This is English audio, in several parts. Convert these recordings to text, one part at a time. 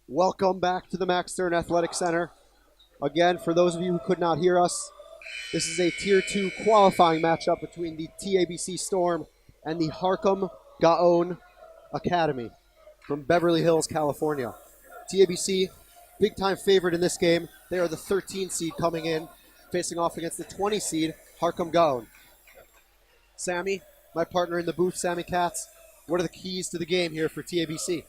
Welcome back to the Max Stern Athletic Center. Again, for those of you who could not hear us, this is a Tier 2 qualifying matchup between the TABC Storm and the Harkham Gaon Academy from Beverly Hills, California. TABC, big-time favorite in this game. They are the 13 seed coming in, facing off against the 20 seed, Harkham Gaon. Sammy, my partner in the booth, Sammy Katz, what are the keys to the game here for TABC?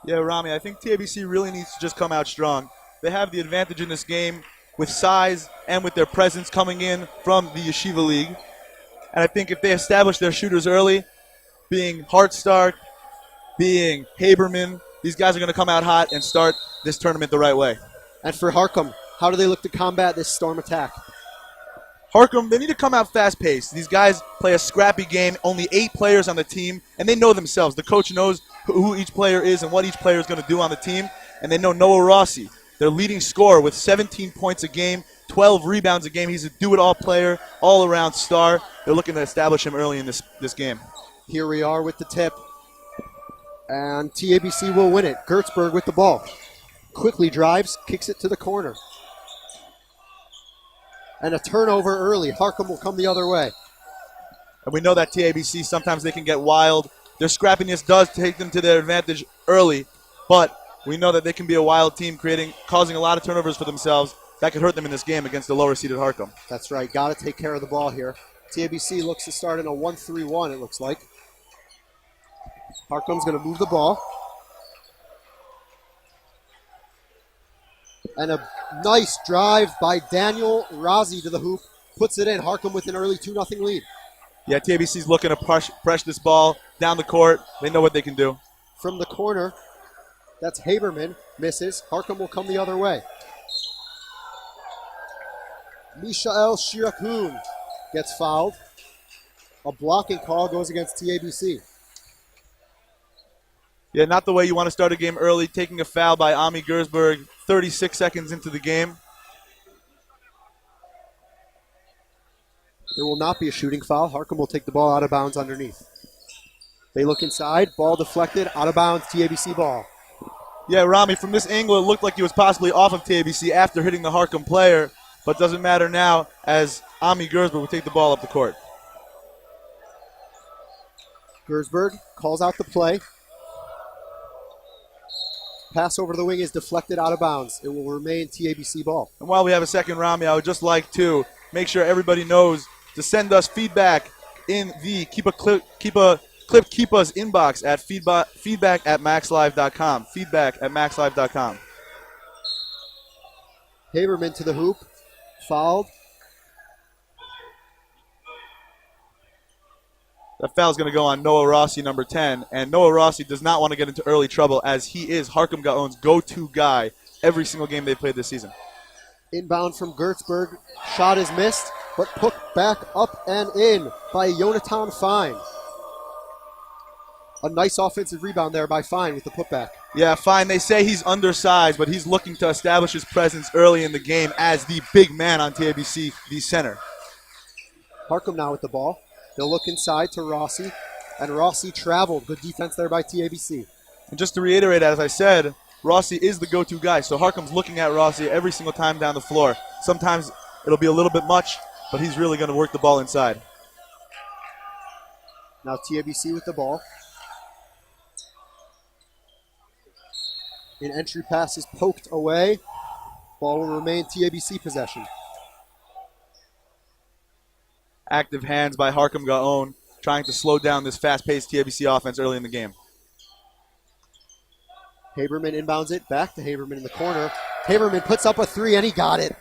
Yeah, Rami, I think TABC really needs to just come out strong. They have the advantage in this game with size and with their presence coming in from the Yeshiva League. And I think if they establish their shooters early, being Hartstark, being Haberman, these guys are going to come out hot and start this tournament the right way. And for Harkham, how do they look to combat this Storm attack? Harkham, they need to come out fast-paced. These guys play a scrappy game, only 8 players on the team, and they know themselves. The coach knows who each player is and what each player is going to do on the team, and they know Noah Rossi, their leading scorer with 17 points a game, 12 rebounds a game. He's a do-it-all player, all-around star. They're looking to establish him early in this game. Here we are with the tip, and TABC will win it. Gertzberg with the ball. Quickly drives, kicks it to the corner. And a turnover early. Harkham will come the other way. And we know that TABC, sometimes they can get wild. Their scrappiness does take them to their advantage early, but we know that they can be a wild team, causing a lot of turnovers for themselves. That could hurt them in this game against the lower-seeded Harkham. That's right. Got to take care of the ball here. TABC looks to start in a 1-3-1, it looks like. Harkham's going to move the ball. And a nice drive by Daniel Razi to the hoop. Puts it in. Harkham with an early 2-0 lead. Yeah, TABC's looking to press this ball down the court. They know what they can do. From the corner, that's Haberman. Misses. Harkham will come the other way. Mishael Shirakun gets fouled. A blocking call goes against TABC. Yeah, not the way you want to start a game early, taking a foul by Ami Gersberg 36 seconds into the game. It will not be a shooting foul. Harkham will take the ball out of bounds underneath. They look inside. Ball deflected. Out of bounds. TABC ball. Yeah, Rami, from this angle, it looked like he was possibly off of TABC after hitting the Harkham player, but doesn't matter now as Ami Gersberg will take the ball up the court. Gersberg calls out the play. Pass over the wing is deflected out of bounds. It will remain TABC ball. And while we have a second, Rami, I would just like to make sure everybody knows to send us feedback in the Keep Us inbox at feedback@maxlive.com. Feedback@maxlive.com. Haberman to the hoop. Fouled. That foul is going to go on Noah Rossi, number 10. And Noah Rossi does not want to get into early trouble as he is Harkham Gaon's go-to guy every single game they played this season. Inbound from Gertzberg. Shot is missed, but put back up and in by Yonatan Fine. A nice offensive rebound there by Fine with the putback. Yeah, Fine. They say he's undersized, but he's looking to establish his presence early in the game as the big man on TABC, the center. Harkham now with the ball. They'll look inside to Rossi, and Rossi traveled. Good defense there by TABC. And just to reiterate, as I said, Rossi is the go-to guy, so Harkham's looking at Rossi every single time down the floor. Sometimes it'll be a little bit much, but he's really going to work the ball inside. Now TABC with the ball. An entry pass is poked away. Ball will remain TABC possession. Active hands by Harkham Gaon, trying to slow down this fast-paced TABC offense early in the game. Haberman inbounds it, back to Haberman in the corner. Haberman puts up a three, and he got it.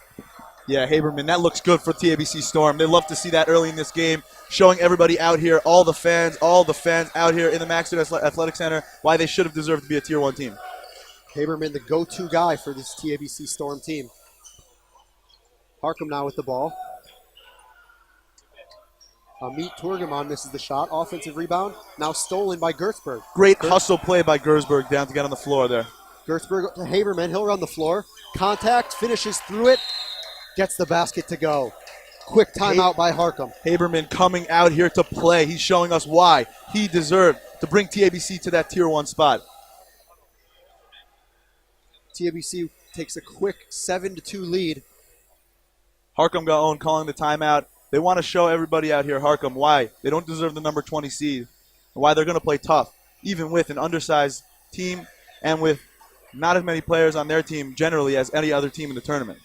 Yeah, Haberman, that looks good for TABC Storm. They love to see that early in this game, showing everybody out here, all the fans out here in the Max Stern Athletic Center, why they should have deserved to be a Tier 1 team. Haberman, the go-to guy for this TABC Storm team. Harkham now with the ball. Amit Turgaman misses the shot. Offensive rebound, now stolen by Gertzberg. Great hustle play by Gersberg down to get on the floor there. Gertzberg to Haberman. He'll run the floor. Contact, finishes through it, gets the basket to go. Quick timeout by Harkham. Haberman coming out here to play. He's showing us why he deserved to bring TABC to that Tier 1 spot. TABC takes a quick 7-2 lead. Harkham Gaon calling the timeout. They want to show everybody out here, Harkham, why they don't deserve the number 20 seed and why they're going to play tough, even with an undersized team and with not as many players on their team generally as any other team in the tournament.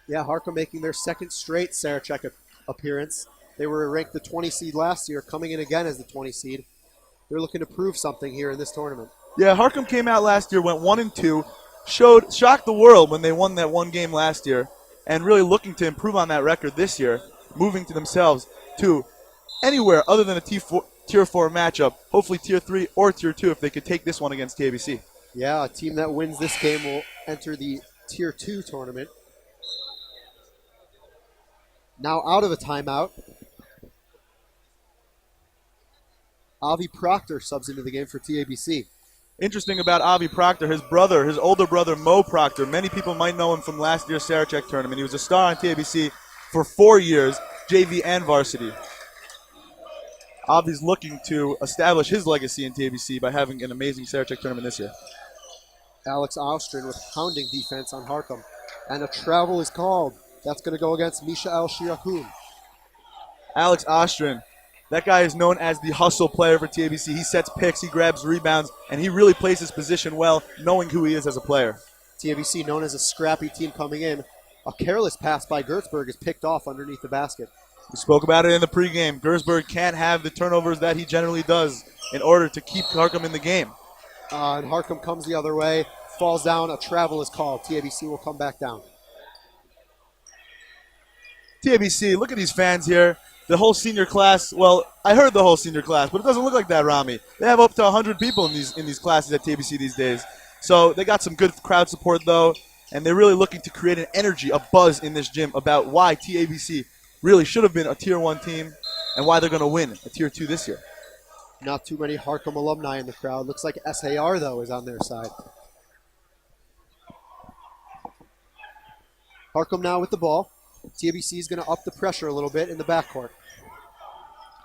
Yeah, Harkham making their second straight Sarachek appearance. They were ranked the 20 seed last year, coming in again as the 20 seed. They're looking to prove something here in this tournament. Yeah, Harkham came out last year, went 1-2, shocked the world when they won that one game last year, and really looking to improve on that record this year, moving to themselves to anywhere other than a Tier 4 matchup, hopefully Tier 3 or Tier 2 if they could take this one against TABC. Yeah, a team that wins this game will enter the Tier 2 tournament. Now out of a timeout, Avi Proctor subs into the game for TABC. Interesting about Avi Proctor, his older brother Mo Proctor. Many people might know him from last year's Sarachek tournament. He was a star on TABC for 4 years, JV and varsity. Avi's looking to establish his legacy in TABC by having an amazing Sarachek tournament this year. Alex Ostrin with hounding defense on Harkham. And a travel is called. That's going to go against Mishael Shirakun. Alex Ostrin, that guy is known as the hustle player for TABC. He sets picks, he grabs rebounds, and he really plays his position well, knowing who he is as a player. TABC known as a scrappy team coming in. A careless pass by Gertzberg is picked off underneath the basket. We spoke about it in the pregame. Gertzberg can't have the turnovers that he generally does in order to keep Harkham in the game. And Harkham comes the other way, falls down, a travel is called. TABC will come back down. TABC, look at these fans here. The whole senior class, well, I heard the whole senior class, but it doesn't look like that, Rami. They have up to 100 people in these classes at TABC these days. So they got some good crowd support, though, and they're really looking to create an energy, a buzz in this gym about why TABC really should have been a Tier 1 team and why they're going to win a Tier 2 this year. Not too many Harkham alumni in the crowd. Looks like SAR, though, is on their side. Harkham now with the ball. TABC is going to up the pressure a little bit in the backcourt.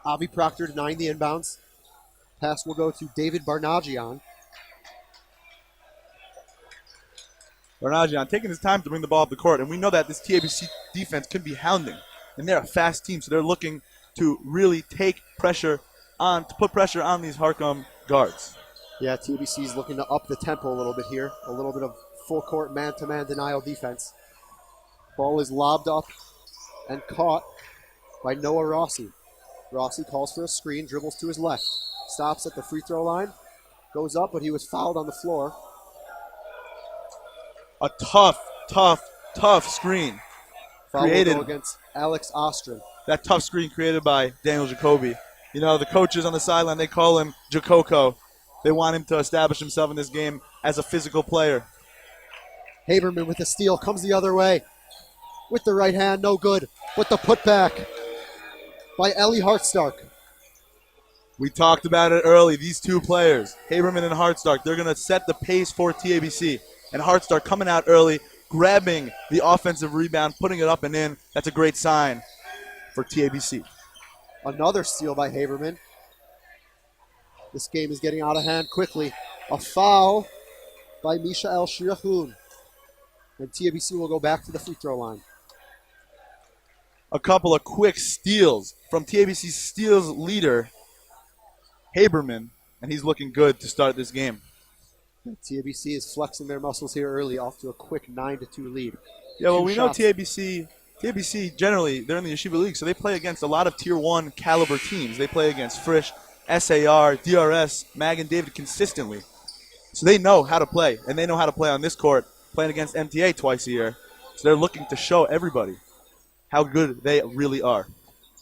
Avi Proctor denying the inbounds. Pass will go to David Barnagian. Barnagian taking his time to bring the ball up the court, and we know that this TABC defense can be hounding, and they're a fast team, so they're looking to really take pressure on, to put pressure on these Harkham guards. Yeah, TABC is looking to up the tempo a little bit here. A little bit of full court man-to-man denial defense. Ball is lobbed up and caught by Noah Rossi. Rossi calls for a screen, dribbles to his left. Stops at the free throw line. Goes up, but he was fouled on the floor. A tough screen Foul created will go against Alex Ostrin. That tough screen created by Daniel Jacoby. You know, the coaches on the sideline, they call him Jacoco. They want him to establish himself in this game as a physical player. Haberman with the steal, comes the other way. With the right hand, no good. But the putback by Ellie Hartstark. We talked about it early. These two players, Haberman and Hartstark, they're going to set the pace for TABC. And Hartstark coming out early, grabbing the offensive rebound, putting it up and in. That's a great sign for TABC. Another steal by Haberman. This game is getting out of hand quickly. A foul by Mishael Shirachun. And TABC will go back to the free throw line. A couple of quick steals from TABC's steals leader, Haberman, and he's looking good to start this game. TABC is flexing their muscles here early, off to a quick 9-2 lead. Yeah, well, Two we shots. know TABC generally, they're in the Yeshiva League, so they play against a lot of Tier 1 caliber teams. They play against Frisch, SAR, DRS, Mag and David consistently. So they know how to play, and they know how to play on this court, playing against MTA twice a year. So they're looking to show everybody how good they really are.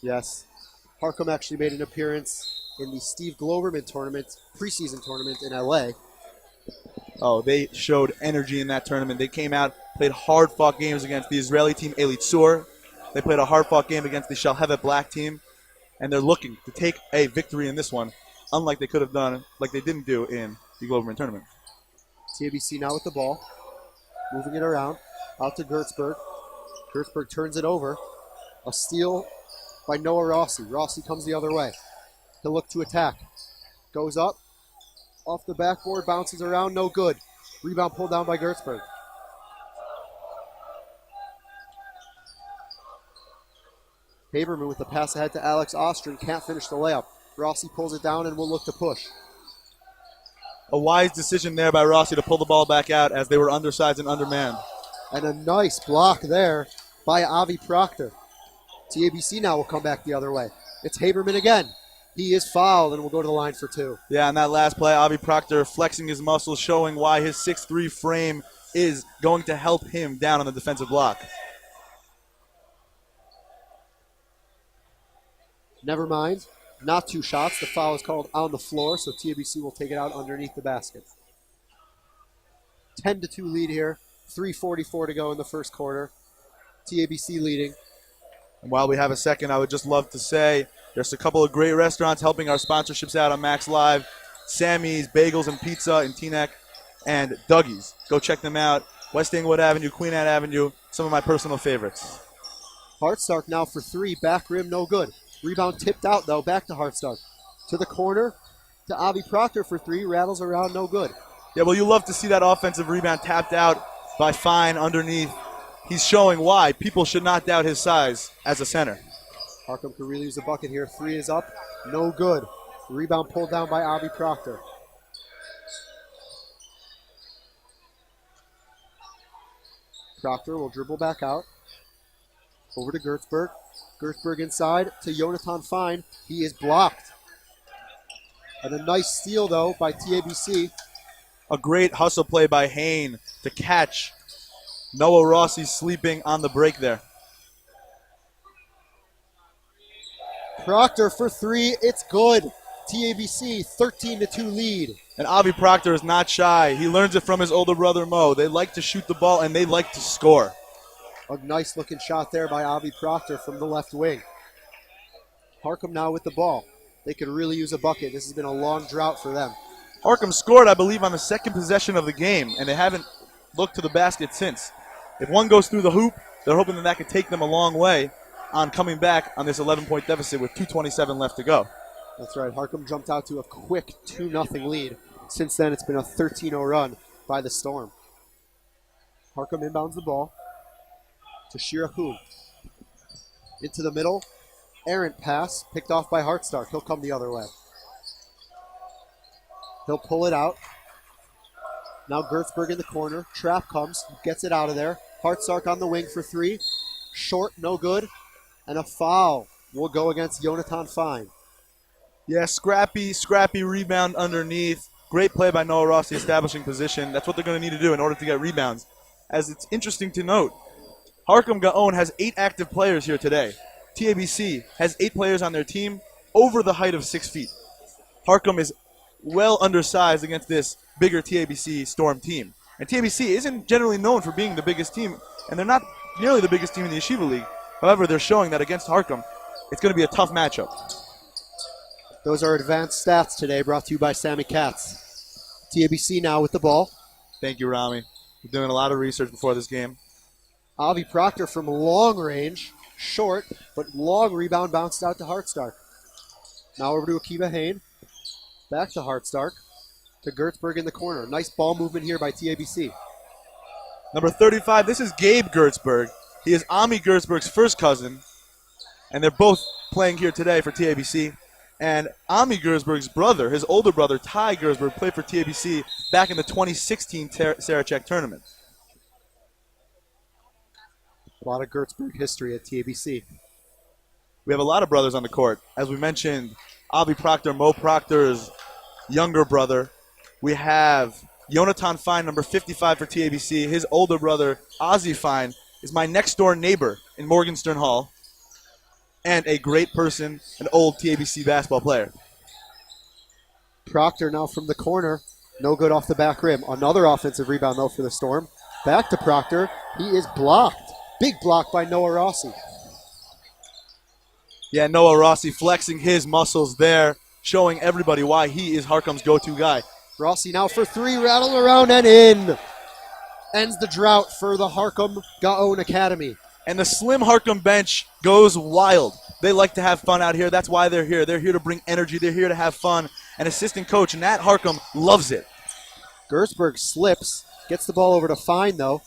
Yes. Harkham actually made an appearance in the Steve Gloverman tournament, preseason tournament in LA. Oh, they showed energy in that tournament. They came out, played hard-fought games against the Israeli team Elit Sur. They played a hard-fought game against the Shalhevet Black team, and they're looking to take a victory in this one, unlike they could have done, like they didn't do in the Gloverman tournament. TABC now with the ball, moving it around, out to Gertzberg. Gertzberg turns it over. A steal by Noah Rossi. Rossi comes the other way. He'll look to attack. Goes up, off the backboard, bounces around, no good. Rebound pulled down by Gertzberg. Haberman with the pass ahead to Alex Ostrin. Can't finish the layup. Rossi pulls it down and will look to push. A wise decision there by Rossi to pull the ball back out as they were undersized and undermanned. And a nice block there by Avi Proctor. TABC now will come back the other way. It's Haberman again. He is fouled and will go to the line for 2. Yeah, on that last play, Avi Proctor flexing his muscles, showing why his 6'3 frame is going to help him down on the defensive block. Never mind. Not 2 shots. The foul is called on the floor, so TABC will take it out underneath the basket. 10-2 lead here. 3:44 to go in the first quarter. TABC leading. And while we have a second, I would just love to say there's a couple of great restaurants helping our sponsorships out on Max Live. Sammy's Bagels and Pizza in Teaneck and Dougie's. Go check them out. West Inglewood Avenue, Queen Anne Avenue, some of my personal favorites. Hartstark now for 3. Back rim, no good. Rebound tipped out, though. Back to Hartstark. To the corner. To Avi Proctor for 3. Rattles around, no good. Yeah, well, you love to see that offensive rebound tapped out by Fine underneath. He's showing why people should not doubt his size as a center. Harkham could really use a bucket here. 3 is up. No good. Rebound pulled down by Avi Proctor. Proctor will dribble back out. Over to Gertzberg. Gertzberg inside to Jonathan Fine. He is blocked. And a nice steal, though, by TABC. A great hustle play by Hain to catch Noah Rossi sleeping on the break there. Proctor for 3. It's good. TABC 13-2 lead. And Avi Proctor is not shy. He learns it from his older brother Mo. They like to shoot the ball and they like to score. A nice looking shot there by Avi Proctor from the left wing. Harkham now with the ball. They could really use a bucket. This has been a long drought for them. Harkham scored, I believe, on the second possession of the game, and they haven't looked to the basket since. If one goes through the hoop, they're hoping that could take them a long way on coming back on this 11-point deficit with 2:27 left to go. That's right. Harkham jumped out to a quick 2-0 lead. Since then, it's been a 13-0 run by the Storm. Harkham inbounds the ball to Shirahun. Into the middle. Errant pass, picked off by Hartstark. He'll come the other way. He'll pull it out. Now Gertzberg in the corner. Trap comes, gets it out of there. Hartstark on the wing for 3. Short, no good. And a foul will go against Jonathan Fine. Yeah, scrappy rebound underneath. Great play by Noah Rossi establishing position. That's what they're going to need to do in order to get rebounds. As it's interesting to note, Harkham Gaon has 8 active players here today. TABC has 8 players on their team over the height of 6 feet. Harkham is well undersized against this bigger TABC Storm team. And TABC isn't generally known for being the biggest team, and they're not nearly the biggest team in the Yeshiva League. However, they're showing that against Harkham, it's going to be a tough matchup. Those are advanced stats today, brought to you by Sammy Katz. TABC now with the ball. Thank you, Rami. We're doing a lot of research before this game. Avi Proctor from long range. Short, but long rebound bounced out to Hartstark. Now over to Akiva Hain. Back to Hartstark. To Gertzberg in the corner. Nice ball movement here by TABC. Number 35, this is Gabe Gertzberg. He is Ami Gertzberg's first cousin, and they're both playing here today for TABC. And Ami Gertzberg's brother, his older brother, Ty Gertzberg, played for TABC back in the 2016 Sarachek tournament. A lot of Gertzberg history at TABC. We have a lot of brothers on the court. As we mentioned, Avi Proctor, Mo Proctor's younger brother. We have Jonathan Fine, number 55 for TABC. His older brother, Ozzy Fine, is my next-door neighbor in Morgenstern Hall and a great person, an old TABC basketball player. Proctor now from the corner. No good off the back rim. Another offensive rebound, though, for the Storm. Back to Proctor. He is blocked. Big block by Noah Rossi. Yeah, Noah Rossi flexing his muscles there, showing everybody why he is Harkham's go-to guy. Rossi now for 3, rattle around and in. Ends the drought for the Harkham Gaon Academy. And the slim Harkham bench goes wild. They like to have fun out here. That's why they're here. They're here to bring energy. They're here to have fun. And assistant coach Nat Harkham loves it. Gertzberg slips. Gets the ball over to Fine, though.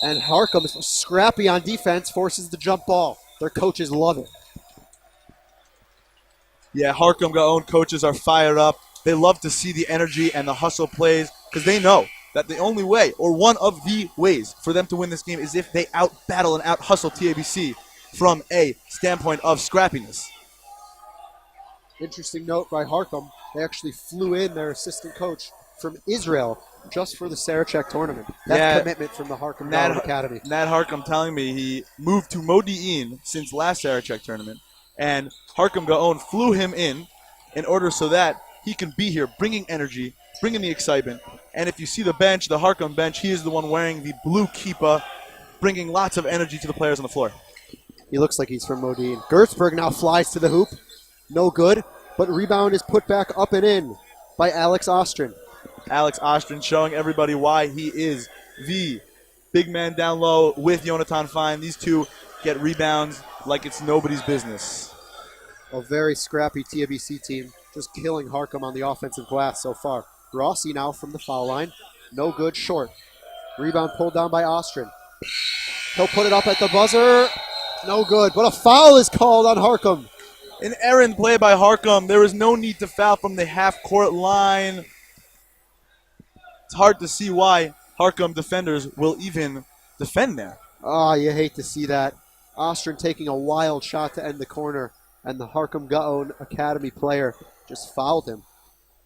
And Harkham, scrappy on defense, forces the jump ball. Their coaches love it. Yeah, Harkham Gaon coaches are fired up. They love to see the energy and the hustle plays because they know that the only way, or one of the ways, for them to win this game is if they out-battle and out-hustle TABC from a standpoint of scrappiness. Interesting note by Harkham. They actually flew in their assistant coach from Israel just for the Sarachek tournament. That's commitment from the Harkham Gaon Academy. Nat Harkham telling me he moved to Modi'in since last Sarachek tournament, and Harkham Gaon flew him in order so that he can be here, bringing energy, bringing the excitement. And if you see the bench, the Harkham bench, he is the one wearing the blue kippa, bringing lots of energy to the players on the floor. He looks like he's from Modine. Gertzberg now flies to the hoop. No good, but rebound is put back up and in by Alex Ostrin. Alex Ostrin showing everybody why he is the big man down low with Yonatan Fine. These two get rebounds like it's nobody's business. A very scrappy TABC team, just killing Harkham on the offensive glass so far. Rossi now from the foul line. No good, short. Rebound pulled down by Ostrin. He'll put it up at the buzzer. No good, but a foul is called on Harkham. An errant play by Harkham. There is no need to foul from the half-court line. It's hard to see why Harkham defenders will even defend there. You hate to see that. Ostrin taking a wild shot to end the corner, and the Harkham Gaon Academy player just fouled him.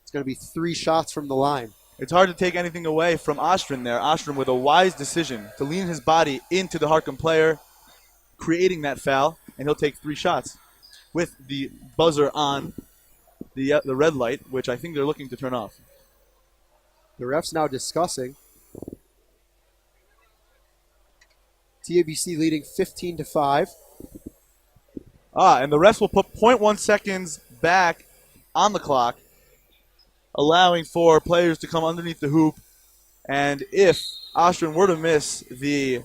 It's going to be 3 shots from the line. It's hard to take anything away from Ostrin there. Ostrin with a wise decision to lean his body into the Harkham player, creating that foul, and he'll take 3 shots with the buzzer on the red light, which I think they're looking to turn off. The ref's now discussing. TABC leading 15-5. And the refs will put 0.1 seconds back on the clock, allowing for players to come underneath the hoop. And if Ostrin were to miss the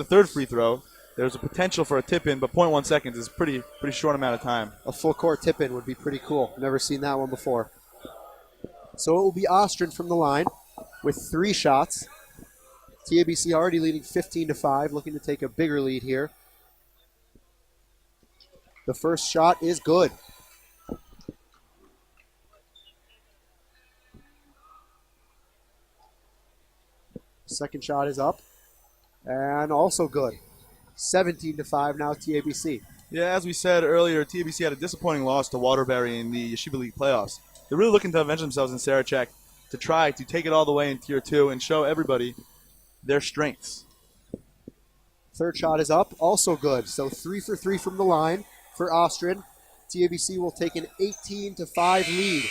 third free throw, there's a potential for a tip-in, but 0.1 seconds is pretty short amount of time. A full-court tip-in would be pretty cool. Never seen that one before. So it will be Ostrin from the line with 3 shots. TABC already leading 15-5, looking to take a bigger lead here. The first shot is good. Second shot is up and also good. 17-5 now TABC. Yeah, as we said earlier, TABC had a disappointing loss to Waterbury in the Yeshiva League playoffs. They're really looking to avenge themselves in Sarachek to try to take it all the way in Tier 2 and show everybody their strengths. Third shot is up, also good. So 3 for 3 from the line for Ostrin. TABC will take an 18-5 lead.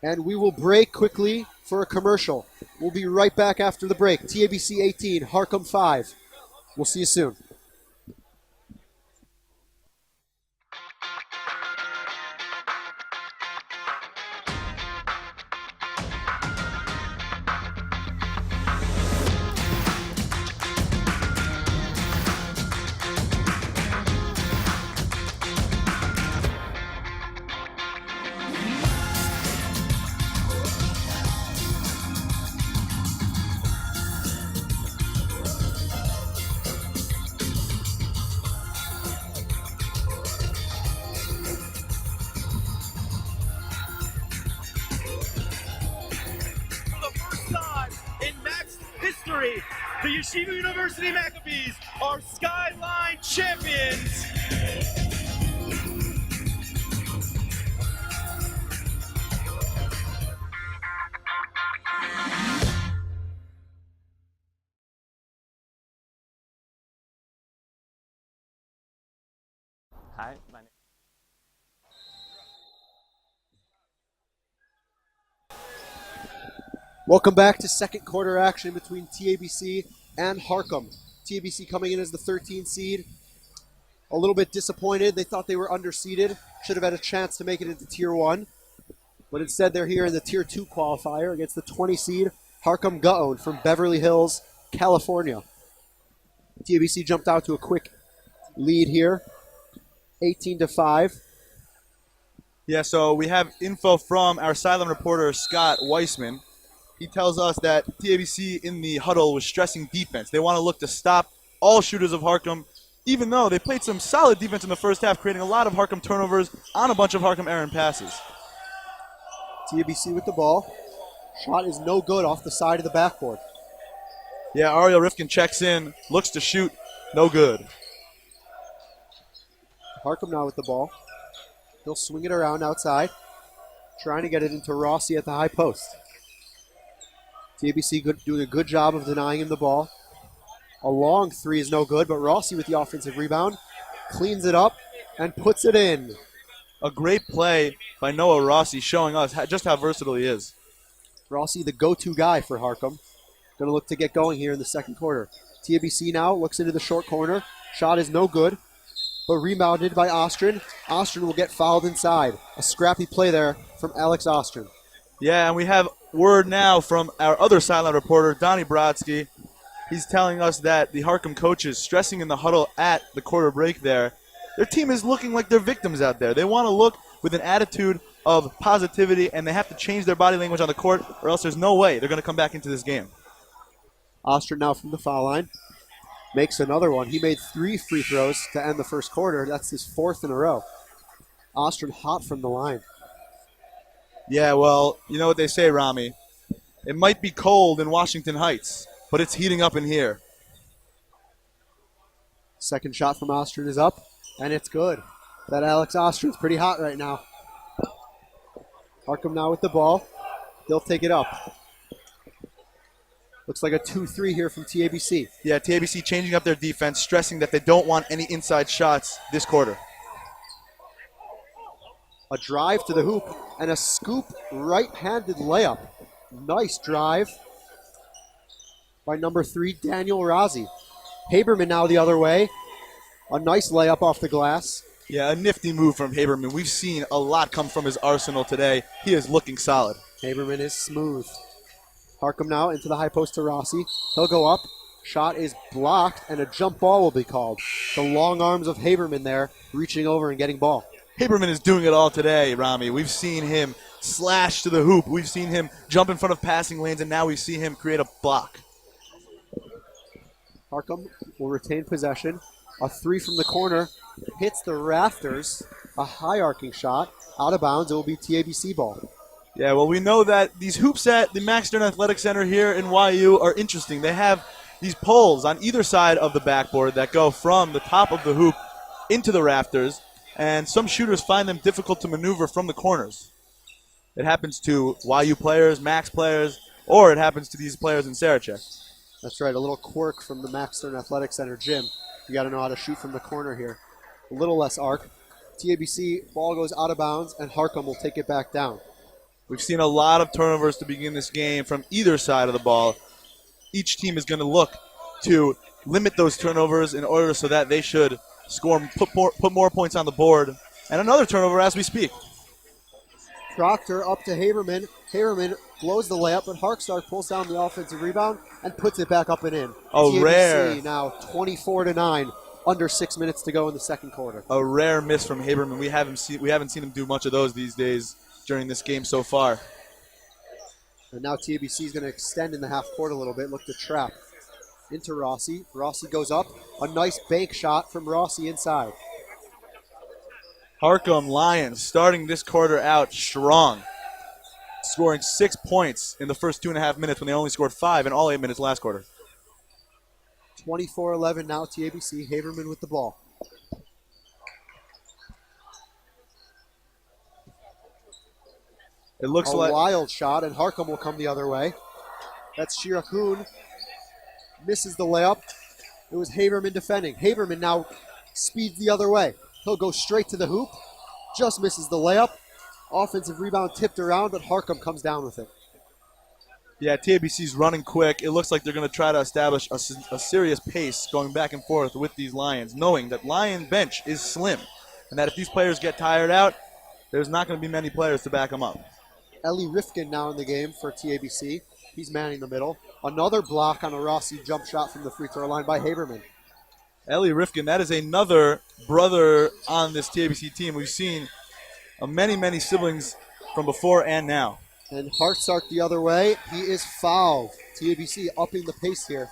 And we will break quickly for a commercial. We'll be right back after the break. TABC 18, Harkham 5. We'll see you soon. The Yeshiva University Maccabees are Skyline champions. Hi, my name. Welcome back to second quarter action between TABC and Harkham. TABC coming in as the 13th seed. A little bit disappointed. They thought they were underseeded. Should have had a chance to make it into Tier 1. But instead they're here in the Tier 2 qualifier against the 20 seed Harkham Gaon from Beverly Hills, California. TABC jumped out to a quick lead here. 18-5. Yeah, so we have info from our sideline reporter, Scott Weissman. He tells us that TABC in the huddle was stressing defense. They want to look to stop all shooters of Harkham, even though they played some solid defense in the first half, creating a lot of Harkham turnovers on a bunch of Harkham errant passes. TABC with the ball. Shot is no good off the side of the backboard. Yeah, Ariel Rifkin checks in, looks to shoot, no good. Harkham now with the ball. He'll swing it around outside, trying to get it into Rossi at the high post. TABC doing a good job of denying him the ball. A long three is no good, but Rossi with the offensive rebound cleans it up and puts it in. A great play by Noah Rossi, showing us just how versatile he is. Rossi, the go-to guy for Harkham. Going to look to get going here in the second quarter. TABC now looks into the short corner. Shot is no good, but rebounded by Ostrin. Ostrin will get fouled inside. A scrappy play there from Alex Ostrin. Yeah, and we have word now from our other sideline reporter, Donnie Brodsky. He's telling us that the Harkham coaches, stressing in the huddle at the quarter break there, their team is looking like they're victims out there. They want to look with an attitude of positivity, and they have to change their body language on the court, or else there's no way they're going to come back into this game. Ostrin now from the foul line. Makes another one. He made 3 free throws to end the first quarter. That's his 4th in a row. Ostrin hot from the line. Yeah, well, you know what they say, Rami. It might be cold in Washington Heights, but it's heating up in here. Second shot from Ostrin is up, and it's good. That Alex Ostrin's pretty hot right now. Harkham now with the ball. They'll take it up. Looks like a 2-3 here from TABC. Yeah, TABC changing up their defense, stressing that they don't want any inside shots this quarter. A drive to the hoop and a scoop right-handed layup. Nice drive by number 3, Daniel Razi. Haberman now the other way. A nice layup off the glass. Yeah, a nifty move from Haberman. We've seen a lot come from his arsenal today. He is looking solid. Haberman is smooth. Harkham now into the high post to Rossi. He'll go up. Shot is blocked, and a jump ball will be called. The long arms of Haberman there, reaching over and getting ball. Haberman is doing it all today, Rami. We've seen him slash to the hoop. We've seen him jump in front of passing lanes, and now we see him create a block. Harkham will retain possession. A 3 from the corner hits the rafters. A high arcing shot. Out of bounds. It will be TABC ball. Yeah, well, we know that these hoops at the Max Stern Athletic Center here in YU are interesting. They have these poles on either side of the backboard that go from the top of the hoop into the rafters, and some shooters find them difficult to maneuver from the corners. It happens to YU players, Max players, or it happens to these players in Sarachek. That's right, a little quirk from the Max Stern Athletic Center gym. You got to know how to shoot from the corner here. A little less arc. TABC ball goes out of bounds, and Harkham will take it back down. We've seen a lot of turnovers to begin this game from either side of the ball. Each team is going to look to limit those turnovers in order so that they should score, put more points on the board. And another turnover as we speak. Proctor up to Haberman. Haberman blows the layup, but Harkstar pulls down the offensive rebound and puts it back up and in. Oh, TABC rare. now 24-9, under 6 minutes to go in the second quarter. A rare miss from Haberman. We haven't seen him do much of those these days during this game so far. And now TABC is going to extend in the half court a little bit, look to trap. Into Rossi. Rossi goes up. A nice bank shot from Rossi inside. Harkham Lions starting this quarter out strong, scoring 6 points in the first 2.5 minutes when they only scored 5 in all 8 minutes last quarter. 24-11 now TABC. Haberman with the ball. It looks a like wild shot, and Harkham will come the other way. That's Shirakun. Misses the layup. It was Haberman defending. Haberman now speeds the other way. He'll go straight to the hoop. Just misses the layup. Offensive rebound tipped around, but Harkham comes down with it. Yeah, TABC's running quick. It looks like they're going to try to establish a serious pace going back and forth with these Lions, knowing that Lion bench is slim, and that if these players get tired out, there's not going to be many players to back them up. Eli Rifkin now in the game for TABC. He's manning the middle. Another block on a Rossi jump shot from the free throw line by Haberman. Eli Rifkin, that is another brother on this TABC team. We've seen of many, many siblings from before and now. And Hartzart the other way. He is fouled. TABC upping the pace here.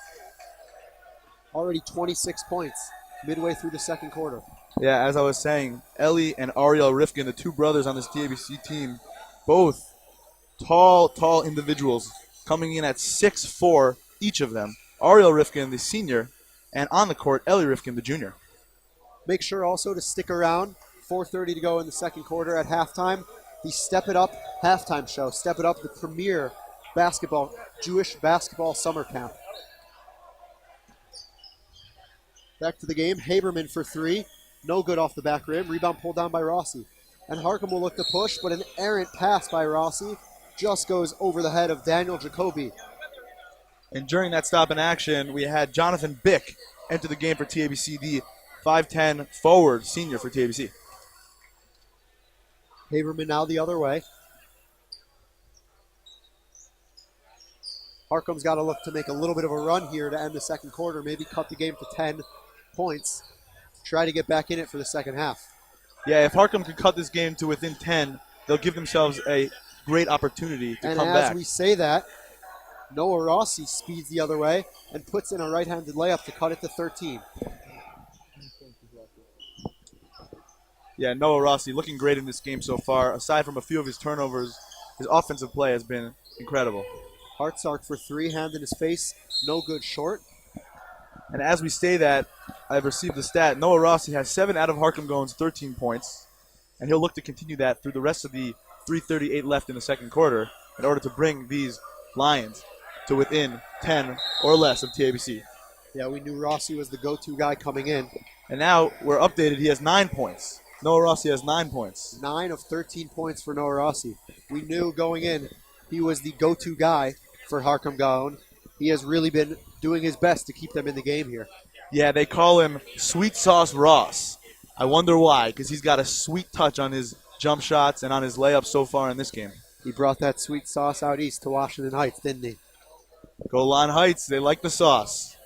Already 26 points midway through the second quarter. Yeah, as I was saying, Ellie and Ariel Rifkin, the two brothers on this TABC team, both tall individuals, coming in at 6'4", each of them. Ariel Rifkin, the senior, and on the court, Ellie Rifkin, the junior. Make sure also to stick around. 4:30 to go in the second quarter at halftime. The Step It Up halftime show. Step It Up, the premier Jewish basketball summer camp. Back to the game. Haberman for three. No good off the back rim. Rebound pulled down by Rossi. And Harkham will look to push, but an errant pass by Rossi just goes over the head of Daniel Jacoby. And during that stop in action, we had Jonathan Bick enter the game for TABC, the 5'10" forward senior for TABC. Haberman now the other way. Harkham's got to look to make a little bit of a run here to end the second quarter, maybe cut the game to 10 points. Try to get back in it for the second half. Yeah, if Harkham can cut this game to within 10, they'll give themselves a great opportunity to come back. And as we say that, Noah Rossi speeds the other way and puts in a right-handed layup to cut it to 13. Yeah, Noah Rossi looking great in this game so far. Aside from a few of his turnovers, his offensive play has been incredible. Hartzart for three, hand in his face, no good short. And as we say that, I've received the stat. Noah Rossi has 7 out of Harkham Gaon's 13 points, and he'll look to continue that through the rest of the 3:38 left in the second quarter in order to bring these Lions to within 10 or less of TABC. Yeah, we knew Rossi was the go-to guy coming in. And now we're updated. He has 9 points. Noah Rossi has 9 points. 9 of 13 points for Noah Rossi. We knew going in he was the go-to guy for Harkham Gaon. He has really been doing his best to keep them in the game here. Yeah, they call him Sweet Sauce Ross. I wonder why, because he's got a sweet touch on his jump shots and on his layups so far in this game. He brought that sweet sauce out east to Washington Heights, didn't he? Goal line Heights, they like the sauce.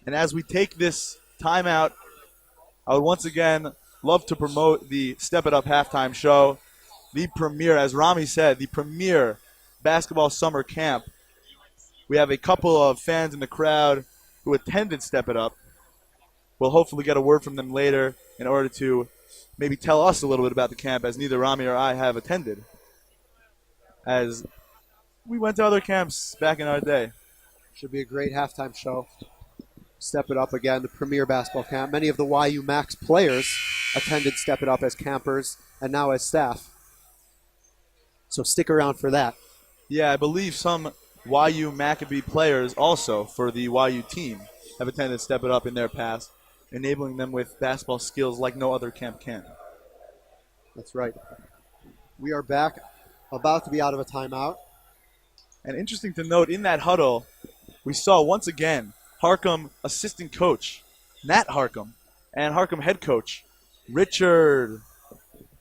And as we take this timeout, I would once again love to promote the Step It Up halftime show. The premier, as Rami said, the premier basketball summer camp. We have a couple of fans in the crowd who attended Step It Up. We'll hopefully get a word from them later in order to maybe tell us a little bit about the camp, as neither Rami or I have attended, as we went to other camps back in our day. Should be a great halftime show. Step It Up again, the premier basketball camp. Many of the YU Max players attended Step It Up as campers and now as staff. So stick around for that. Yeah, I believe some YU Maccabee players also for the YU team have attended Step It Up in their past, enabling them with basketball skills like no other camp can. That's right. We are back, about to be out of a timeout. And interesting to note, in that huddle, we saw once again Harkham assistant coach Nat Harkham and Harkham head coach Richard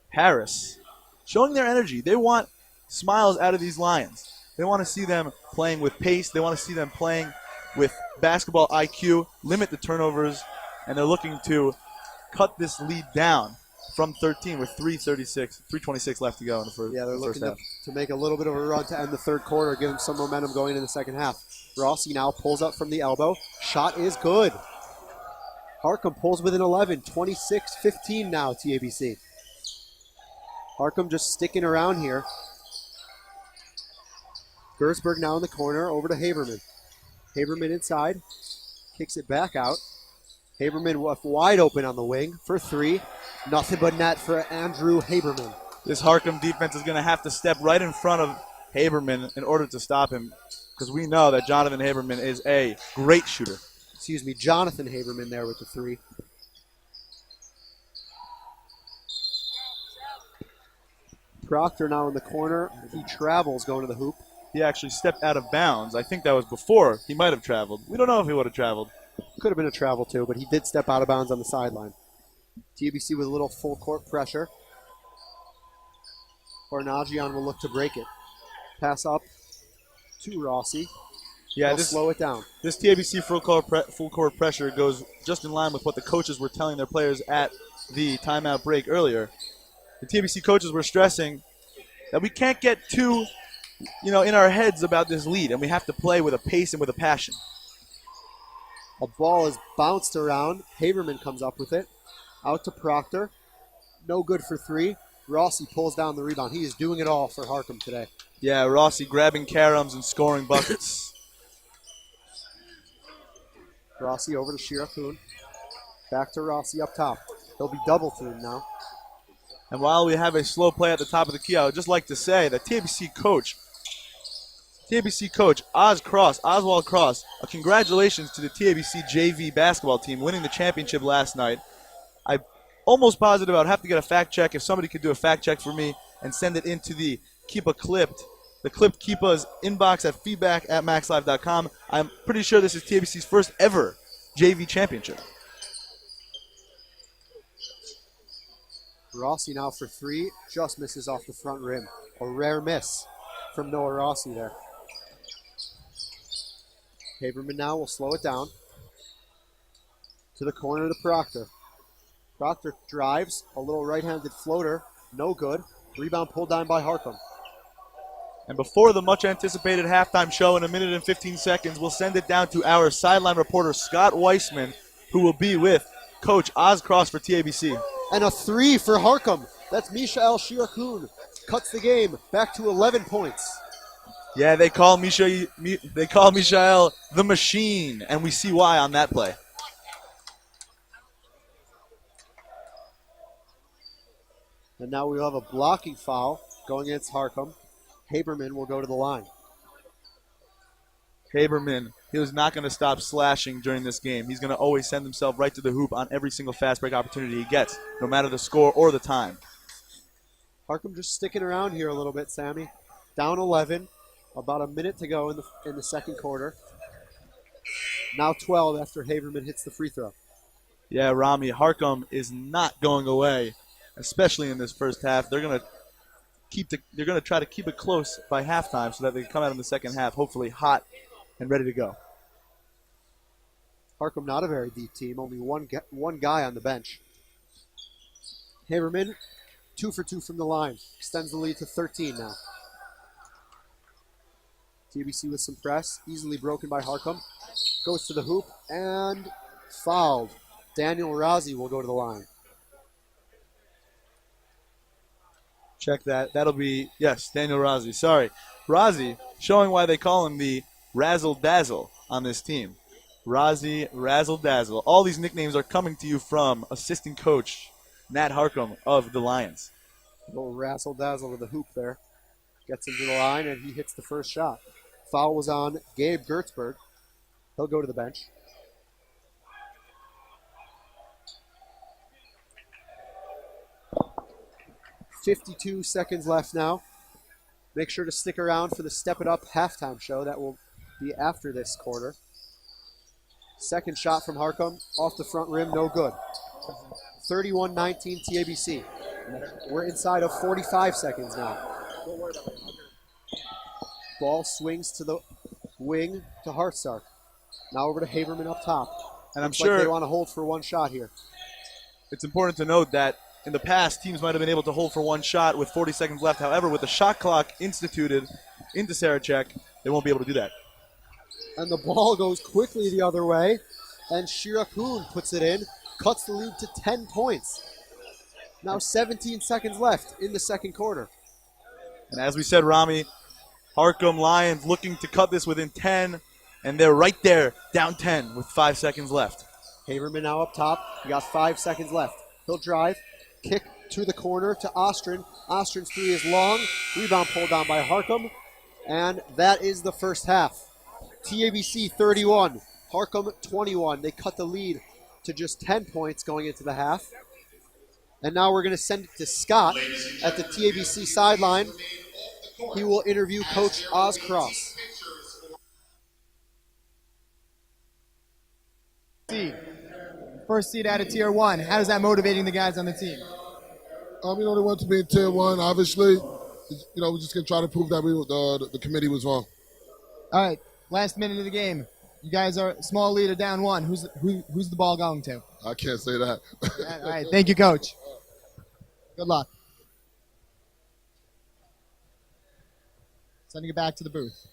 Harris showing their energy. They want smiles out of these Lions. They want to see them playing with pace. They want to see them playing with basketball IQ, limit the turnovers, and they're looking to cut this lead down from 13 with 3:26 left to go in the first half. Yeah, they're looking to make a little bit of a run to end the third quarter, give them some momentum going in the second half. Rossi now pulls up from the elbow. Shot is good. Harkham pulls within 11, 26-15 now, TABC. Harkham just sticking around here. Gersberg now in the corner, over to Haberman. Haberman inside, kicks it back out. Haberman wide open on the wing for three. Nothing but net for Andrew Haberman. This Harkham defense is going to have to step right in front of Haberman in order to stop him, because we know that Jonathan Haberman is a great shooter. Excuse me, Jonathan Haberman there with the three. Proctor now in the corner. He travels going to the hoop. He actually stepped out of bounds. I think that was before he might have traveled. We don't know if he would have traveled. Could have been a travel too, but he did step out of bounds on the sideline. TABC with a little full court pressure. Barnagian will look to break it. Pass up to Rossi. Yeah, They'll slow it down. This TABC full court pressure goes just in line with what the coaches were telling their players at the timeout break earlier. The TABC coaches were stressing that we can't get too, in our heads about this lead, and we have to play with a pace and with a passion. A ball is bounced around. Haberman comes up with it. Out to Proctor. No good for three. Rossi pulls down the rebound. He is doing it all for Harkham today. Yeah, Rossi grabbing caroms and scoring buckets. Rossi over to Shirakun. Back to Rossi up top. He'll be double teamed now. And while we have a slow play at the top of the key, I would just like to say that TABC coach Oswald Cross, congratulations to the TABC JV basketball team winning the championship last night. I'm almost positive I would have to get a fact check. If somebody could do a fact check for me and send it into the Keepa Clipped, the Clipped Keepa's inbox at feedback@maxlive.com. I'm pretty sure this is TABC's first ever JV championship. Rossi now for three. Just misses off the front rim. A rare miss from Noah Rossi there. Haberman now will slow it down. To the corner to Proctor. Proctor drives. A little right-handed floater. No good. Rebound pulled down by Harkham. And before the much-anticipated halftime show in 1 minute and 15 seconds, we'll send it down to our sideline reporter, Scott Weissman, who will be with Coach Oz Cross for TABC. And a three for Harkham. That's Mishael Shirakun. Cuts the game back to 11 points. Yeah, they call Mishael the Machine, and we see why on that play. And now we'll have a blocking foul going against Harkham. Haberman will go to the line. Haberman, he was not going to stop slashing during this game. He's going to always send himself right to the hoop on every single fast break opportunity he gets, no matter the score or the time. Harkham just sticking around here a little bit, Sammy. Down 11, about a minute to go in the second quarter. Now 12 after Haberman hits the free throw. Yeah, Rami, Harkham is not going away, especially in this first half. They're going to try to keep it close by halftime so that they can come out in the second half, hopefully hot and ready to go. Harkham not a very deep team, only one guy on the bench. Haberman, 2 for 2 from the line, extends the lead to 13 now. TBC with some press, easily broken by Harkham. Goes to the hoop and fouled. Daniel Razi will go to the line. Check that. That'll be, yes, Daniel Razi. Sorry. Razi, showing why they call him the Razzle Dazzle on this team. Razi, Razzle Dazzle. All these nicknames are coming to you from assistant coach Nat Harkham of the Lions. A little razzle dazzle to the hoop there. Gets him to the line and he hits the first shot. Foul was on Gabe Gertzberg. He'll go to the bench. .52 seconds left now. Make sure to stick around for the Step It Up halftime show. That will be after this quarter. Second shot from Harkham. Off the front rim, no good. 31-19 TABC. We're inside of 45 seconds now. Ball swings to the wing to Hartstark. Now over to Haberman up top. And I'm Looks sure like they want to hold for one shot here. It's important to note that in the past, teams might have been able to hold for one shot with 40 seconds left. However, with the shot clock instituted into Sarachek, they won't be able to do that. And the ball goes quickly the other way. And Shirakun puts it in. Cuts the lead to 10 points. Now 17 seconds left in the second quarter. And as we said, Rami, Harkham Lions looking to cut this within 10. And they're right there, down 10 with 5 seconds left. Haberman now up top. We got 5 seconds left. He'll drive. Kick to the corner to Ostrin. Ostrin's three is long. Rebound pulled down by Harkham. And that is the first half. TABC 31, Harkham 21. They cut the lead to just 10 points going into the half. And now we're going to send it to Scott at the TABC sideline. He will interview Coach Oz Cross. First seed out of Tier 1. How is that motivating the guys on the team? They want to be in Tier 1, obviously. We're just going to try to prove that the committee was wrong. All right. Last minute of the game. You guys are small leader, down 1. Who's the ball going to? I can't say that. All right. Thank you, Coach. Good luck. Sending it back to the booth.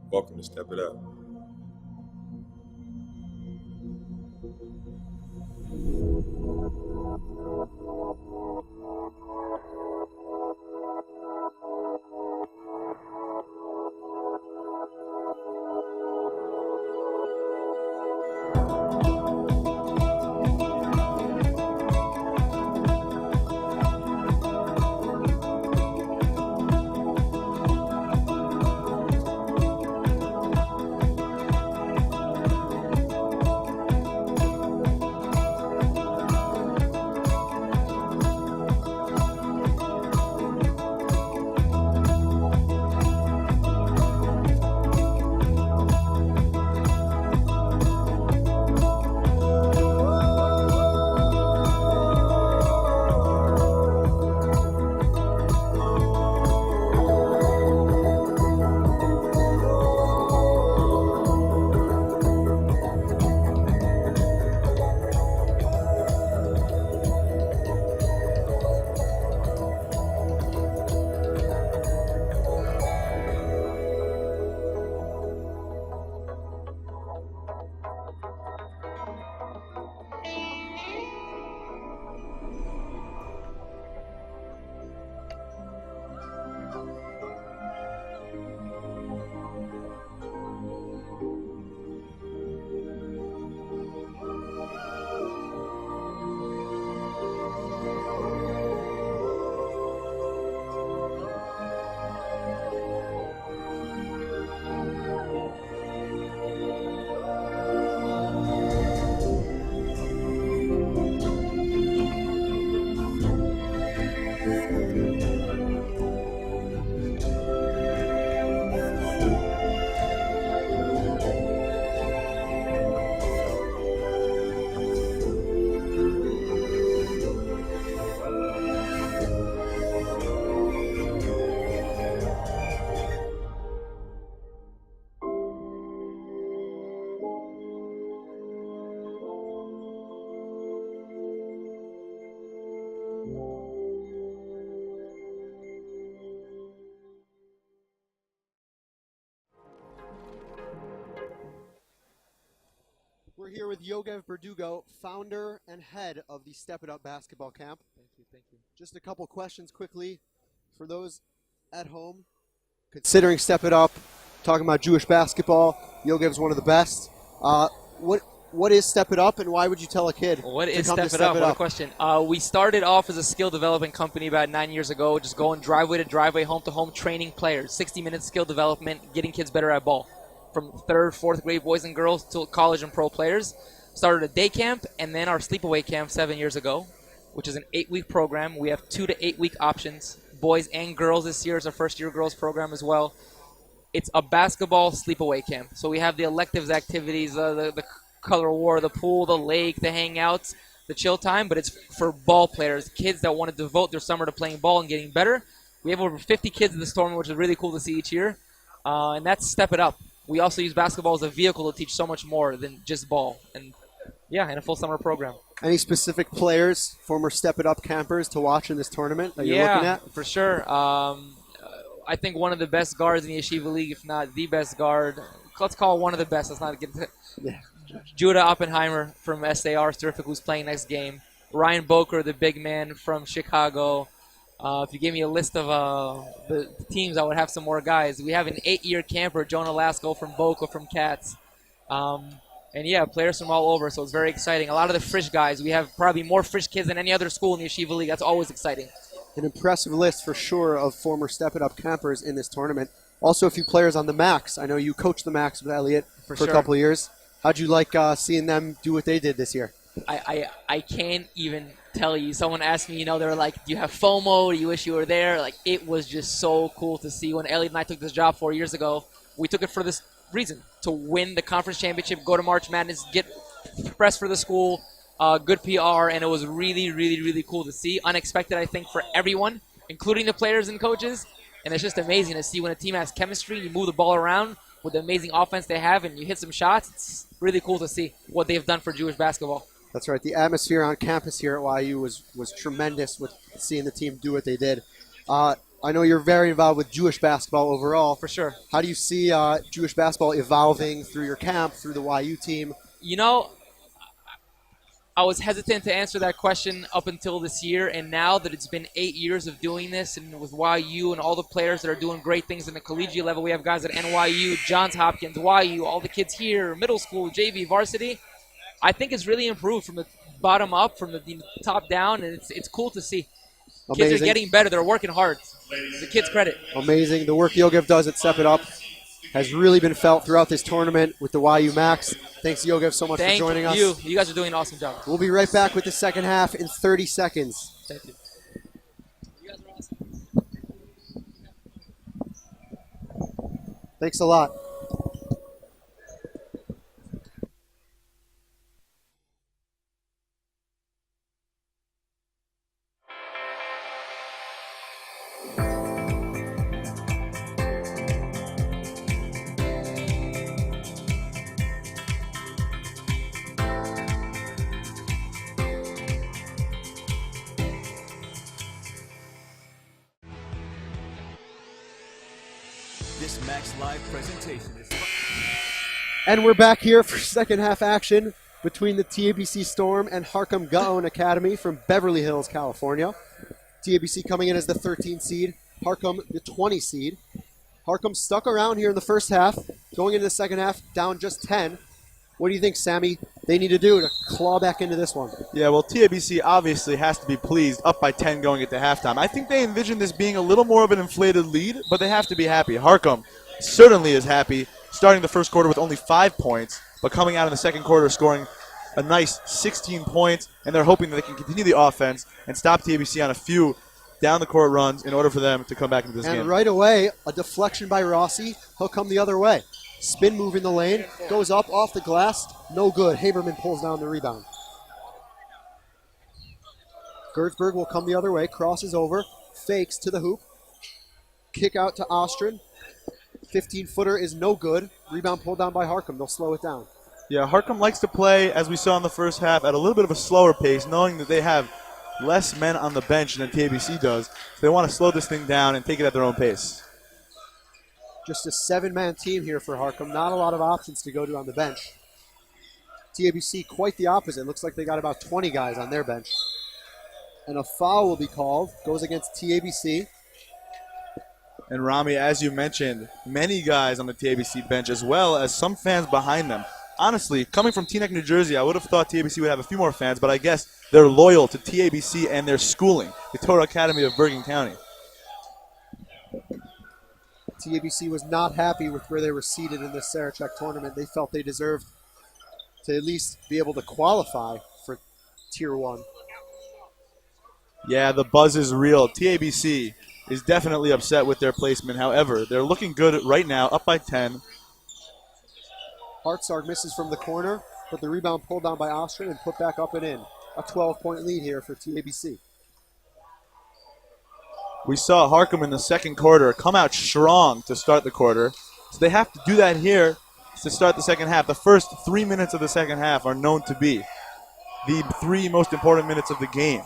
Welcome to Step It Up. We're here with Yogev Verdugo, founder and head of the Step It Up basketball camp. Thank you. Just a couple questions quickly for those at home. Considering Step It Up, talking about Jewish basketball, Yogev's one of the best. What is Step It Up, and why would you tell a kid What to is come to Step It Up? What a question. We started off as a skill development company about 9 years ago, just going driveway to driveway, home to home, training players. 60-minute skill development, getting kids better at ball. From 3rd, 4th grade boys and girls to college and pro players. Started a day camp and then our sleepaway camp 7 years ago, which is an 8-week program. We have 2 to 8 week options. Boys and girls this year is our first year girls program as well. It's a basketball sleepaway camp. So we have the electives activities, the color war, the pool, the lake, the hangouts, the chill time, but it's for ball players, kids that want to devote their summer to playing ball and getting better. We have over 50 kids in this tournament, which is really cool to see each year, and that's Step It Up. We also use basketball as a vehicle to teach so much more than just ball, and yeah, in a full summer program. Any specific players, former Step It Up campers, to watch in this tournament that you're looking at? For sure. I think one of the best guards in the Yeshiva League, if not the best guard. Let's call one of the best. Let's not get Judah Oppenheimer from SAR is terrific, who's playing next game. Ryan Boker, the big man from Chicago. If you give me a list of the teams, I would have some more guys. We have an 8-year camper, Jonah Lasko from Boca, from Cats. And yeah, players from all over, so it's very exciting. A lot of the Frisch guys. We have probably more Frisch kids than any other school in the Yeshiva League. That's always exciting. An impressive list for sure of former Step It Up campers in this tournament. Also a few players on the Max. I know you coached the Max with Elliot for sure. a couple of years. How'd you like seeing them do what they did this year? I can't even tell you. Someone asked me, they were like, do you have FOMO? Do you wish you were there? Like, it was just so cool to see. When Elliot and I took this job 4 years ago, we took it for this reason, to win the conference championship, go to March Madness, get press for the school, good PR, and it was really, really, really cool to see. Unexpected, I think, for everyone, including the players and coaches. And it's just amazing to see when a team has chemistry, you move the ball around with the amazing offense they have, and you hit some shots. It's really cool to see what they've done for Jewish basketball. That's right. The atmosphere on campus here at YU was tremendous with seeing the team do what they did. I know you're very involved with Jewish basketball overall. For sure. How do you see Jewish basketball evolving through your camp, through the YU team? I was hesitant to answer that question up until this year, and now that it's been 8 years of doing this, and with YU and all the players that are doing great things in the collegiate level, we have guys at NYU, Johns Hopkins, YU, all the kids here, middle school, JV, varsity. I think it's really improved from the bottom up, from the top down, and it's cool to see. Amazing. Kids are getting better. They're working hard. The kids credit. Amazing. The work Yogev does at Step It Up has really been felt throughout this tournament with the YU Max. Thanks, Yogev, so much for joining us. Thank you. You guys are doing an awesome job. We'll be right back with the second half in 30 seconds. Thank you. You guys are awesome. Thanks a lot. This Max Live presentation is... And we're back here for second half action between the TABC Storm and Harkham Gaon Academy from Beverly Hills, California. TABC coming in as the 13th seed, Harkham the 20 seed. Harkham stuck around here in the first half, going into the second half, down just 10. What do you think, Sammy, they need to do to claw back into this one? Yeah, well, TABC obviously has to be pleased, up by 10 going into halftime. I think they envision this being a little more of an inflated lead, but they have to be happy. Harkham certainly is happy, starting the first quarter with only 5 points, but coming out in the second quarter scoring a nice 16 points, and they're hoping that they can continue the offense and stop TABC on a few down-the-court runs in order for them to come back into this game. And right away, a deflection by Rossi. He'll come the other way. Spin move in the lane, goes up off the glass, no good. Haberman pulls down the rebound. Gertzberg will come the other way, crosses over, fakes to the hoop. Kick out to Ostrin. 15-footer is no good. Rebound pulled down by Harkham. They'll slow it down. Yeah, Harkham likes to play, as we saw in the first half, at a little bit of a slower pace, knowing that they have less men on the bench than TABC does. So they want to slow this thing down and take it at their own pace. Just a 7-man team here for Harkham. Not a lot of options to go to on the bench. TABC quite the opposite. Looks like they got about 20 guys on their bench. And a foul will be called. Goes against TABC. And Rami, as you mentioned, many guys on the TABC bench as well as some fans behind them. Honestly, coming from Teaneck, New Jersey, I would have thought TABC would have a few more fans, but I guess they're loyal to TABC and their schooling, the Torah Academy of Bergen County. TABC was not happy with where they were seated in this Sarachek tournament. They felt they deserved to at least be able to qualify for Tier 1. Yeah, the buzz is real. TABC is definitely upset with their placement. However, they're looking good right now, up by 10. Hartstark misses from the corner, but the rebound pulled down by Austrian and put back up and in. A 12-point lead here for TABC. We saw Harkham in the second quarter come out strong to start the quarter. So they have to do that here to start the second half. The first 3 minutes of the second half are known to be the 3 most important minutes of the game,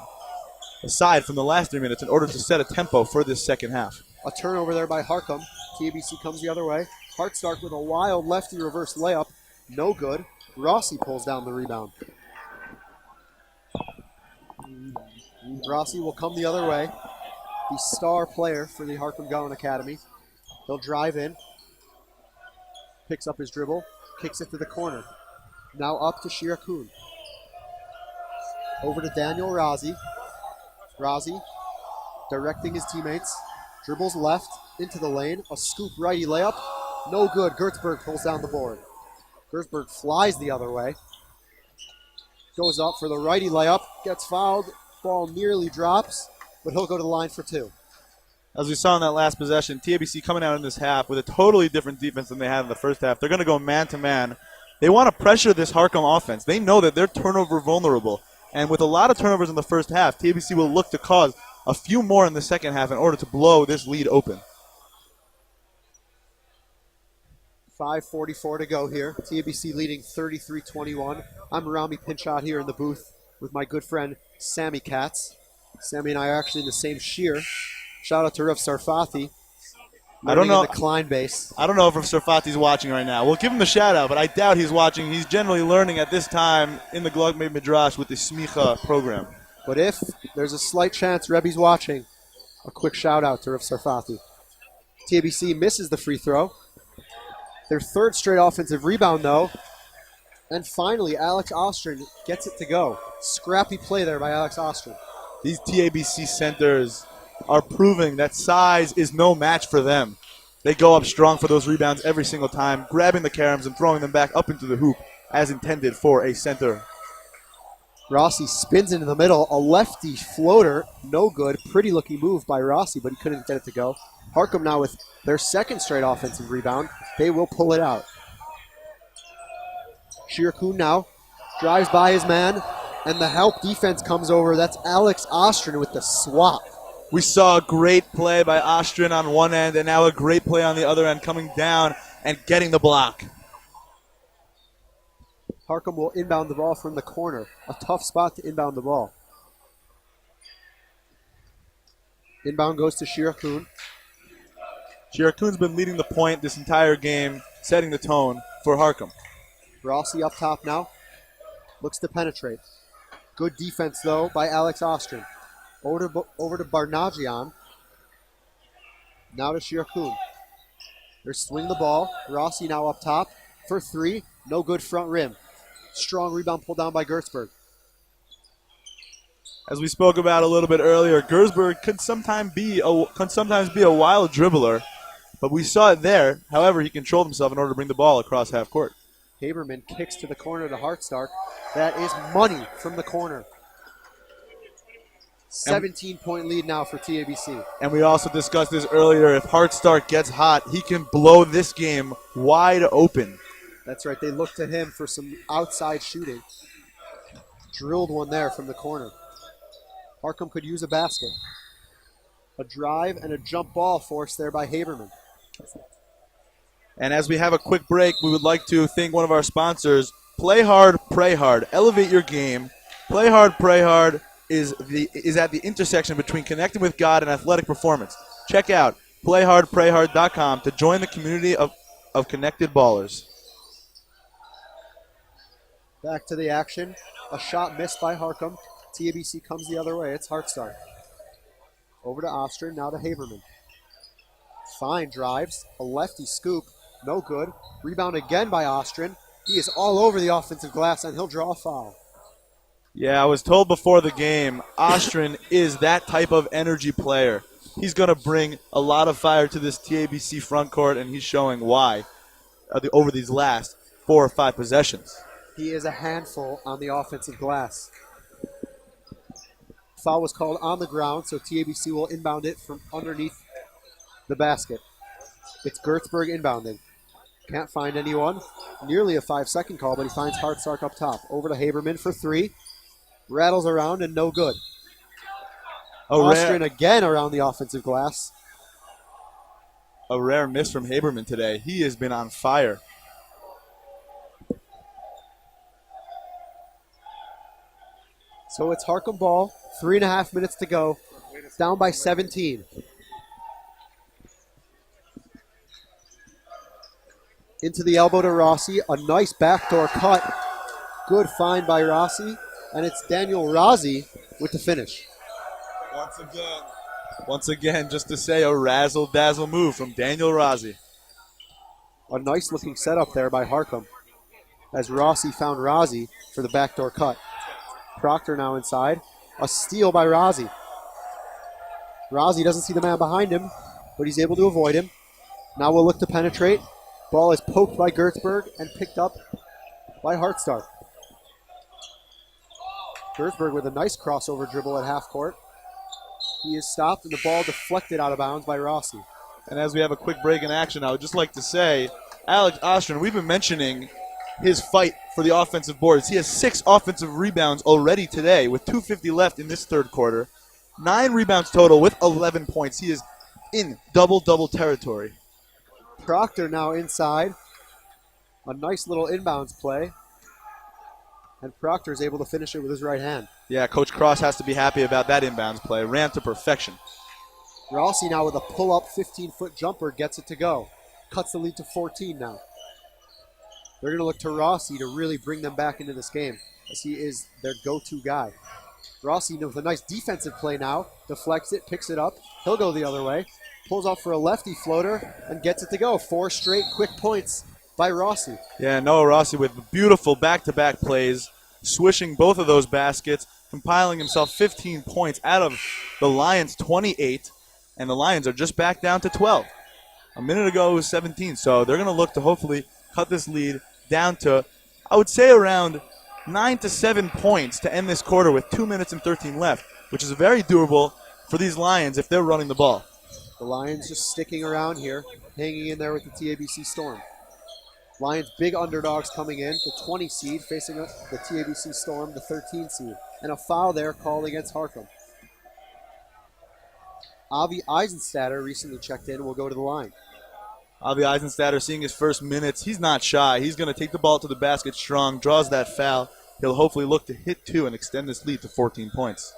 aside from the last 3 minutes, in order to set a tempo for this second half. A turnover there by Harkham. TABC comes the other way. Hartstark with a wild lefty reverse layup. No good. Rossi pulls down the rebound. Rossi will come the other way. The star player for the Harkham Gaon Academy. He'll drive in. Picks up his dribble. Kicks it to the corner. Now up to Shirakun. Over to Daniel Razi. Razi directing his teammates. Dribbles left into the lane. A scoop righty layup. No good. Gertzberg pulls down the board. Gertzberg flies the other way. Goes up for the righty layup. Gets fouled. Ball nearly drops, but he'll go to the line for 2. As we saw in that last possession, TABC coming out in this half with a totally different defense than they had in the first half. They're going to go man-to-man. They want to pressure this Harkham offense. They know that they're turnover vulnerable. And with a lot of turnovers in the first half, TABC will look to cause a few more in the second half in order to blow this lead open. 5:44 to go here. TABC leading 33-21. I'm Rami Pinchot here in the booth with my good friend Sammy Katz. Sammy and I are actually in the same shear. Shout out to Rav Sarfati. I don't know. The Klein base. I don't know if Sarfati's watching right now. We'll give him the shout out, but I doubt he's watching. He's generally learning at this time in the Glug Midrash with the Smicha program. But if there's a slight chance Rebbe's watching, a quick shout out to Rav Sarfati. TABC misses the free throw. Their third straight offensive rebound, though. And finally, Alex Austrian gets it to go. Scrappy play there by Alex Austrian. These TABC centers are proving that size is no match for them. They go up strong for those rebounds every single time, grabbing the caroms and throwing them back up into the hoop as intended for a center. Rossi spins into the middle. A lefty floater, no good. Pretty looking move by Rossi, but he couldn't get it to go. Harkham now with their second straight offensive rebound. They will pull it out. Shirakun now drives by his man, and the help defense comes over. That's Alex Austrian with the swap. We saw a great play by Austrian on one end, and now a great play on the other end, coming down and getting the block. Harkham will inbound the ball from the corner. A tough spot to inbound the ball. Inbound goes to Shirakun. Shirakun's been leading the point this entire game, setting the tone for Harkham. Rossi up top now. Looks to penetrate. Good defense, though, by Alex Austrian. Over to Barnagian. Now to Shirakun. They swing the ball. Rossi now up top for 3. No good front rim. Strong rebound pulled down by Gertzberg. As we spoke about a little bit earlier, Gertzberg could sometimes be a wild dribbler, but we saw it there. However, he controlled himself in order to bring the ball across half court. Haberman kicks to the corner to Hartstark. That is money from the corner. 17-point lead now for TABC. And we also discussed this earlier. If Hartstark gets hot, he can blow this game wide open. That's right. They look to him for some outside shooting. Drilled one there from the corner. Harkham could use a basket. A drive and a jump ball forced there by Haberman. And as we have a quick break, we would like to thank one of our sponsors, Play Hard, Pray Hard. Elevate your game. Play Hard, Pray Hard is at the intersection between connecting with God and athletic performance. Check out playhardprayhard.com to join the community of connected ballers. Back to the action. A shot missed by Harkham. TABC comes the other way. It's Hartstark. Over to Austrian, now to Haberman. Fine drives. A lefty scoop. No good. Rebound again by Austrian. He is all over the offensive glass, and he'll draw a foul. Yeah, I was told before the game, Austrian is that type of energy player. He's going to bring a lot of fire to this TABC front court, and he's showing why over these last 4 or 5 possessions. He is a handful on the offensive glass. Foul was called on the ground, so TABC will inbound it from underneath the basket. It's Gertzberg inbounding. Can't find anyone. Nearly a 5-second call, but he finds Hartstark up top. Over to Haberman for three. Rattles around and no good. Austrian again around the offensive glass. A rare miss from Haberman today. He has been on fire. So it's Harkham ball. 3.5 minutes to go. Down by 17. Into the elbow to Rossi. A nice backdoor cut. Good find by Rossi. And it's Daniel Rossi with the finish. Once again, just to say, a razzle-dazzle move from Daniel Rossi. A nice looking setup there by Harkham. As Rossi found Rossi for the backdoor cut. Proctor now inside. A steal by Rossi. Rossi doesn't see the man behind him, but he's able to avoid him. Now we'll look to penetrate. Ball is poked by Gertzberg and picked up by Hartstark. Gertzberg with a nice crossover dribble at half court. He is stopped and the ball deflected out of bounds by Rossi. And as we have a quick break in action, I would just like to say, Alex Austrian, we've been mentioning his fight for the offensive boards. He has 6 offensive rebounds already today with 2:50 left in this third quarter. 9 rebounds total with 11 points. He is in double-double territory. Proctor now inside. A nice little inbounds play. And Proctor is able to finish it with his right hand. Yeah, Coach Cross has to be happy about that inbounds play. Ran to perfection. Rossi now with a pull-up 15-foot jumper gets it to go. Cuts the lead to 14 now. They're going to look to Rossi to really bring them back into this game, as he is their go-to guy. Rossi with a nice defensive play now. Deflects it, picks it up. He'll go the other way. Pulls out for a lefty floater and gets it to go. 4 straight quick points by Rossi. Yeah, Noah Rossi with beautiful back-to-back plays, swishing both of those baskets, compiling himself 15 points out of the Lions' 28, and the Lions are just back down to 12. A minute ago it was 17, so they're going to look to hopefully cut this lead down to, I would say, around 9 to 7 points to end this quarter with 2 minutes and 13 left, which is very doable for these Lions if they're running the ball. The Lions just sticking around here, hanging in there with the TABC Storm. Lions big underdogs coming in, the 20 seed facing the TABC Storm, the 13 seed. And a foul there called against Harkham. Avi Eisenstatter recently checked in and will go to the line. Avi Eisenstatter seeing his first minutes. He's not shy. He's going to take the ball to the basket strong, draws that foul. He'll hopefully look to hit 2 and extend this lead to 14 points.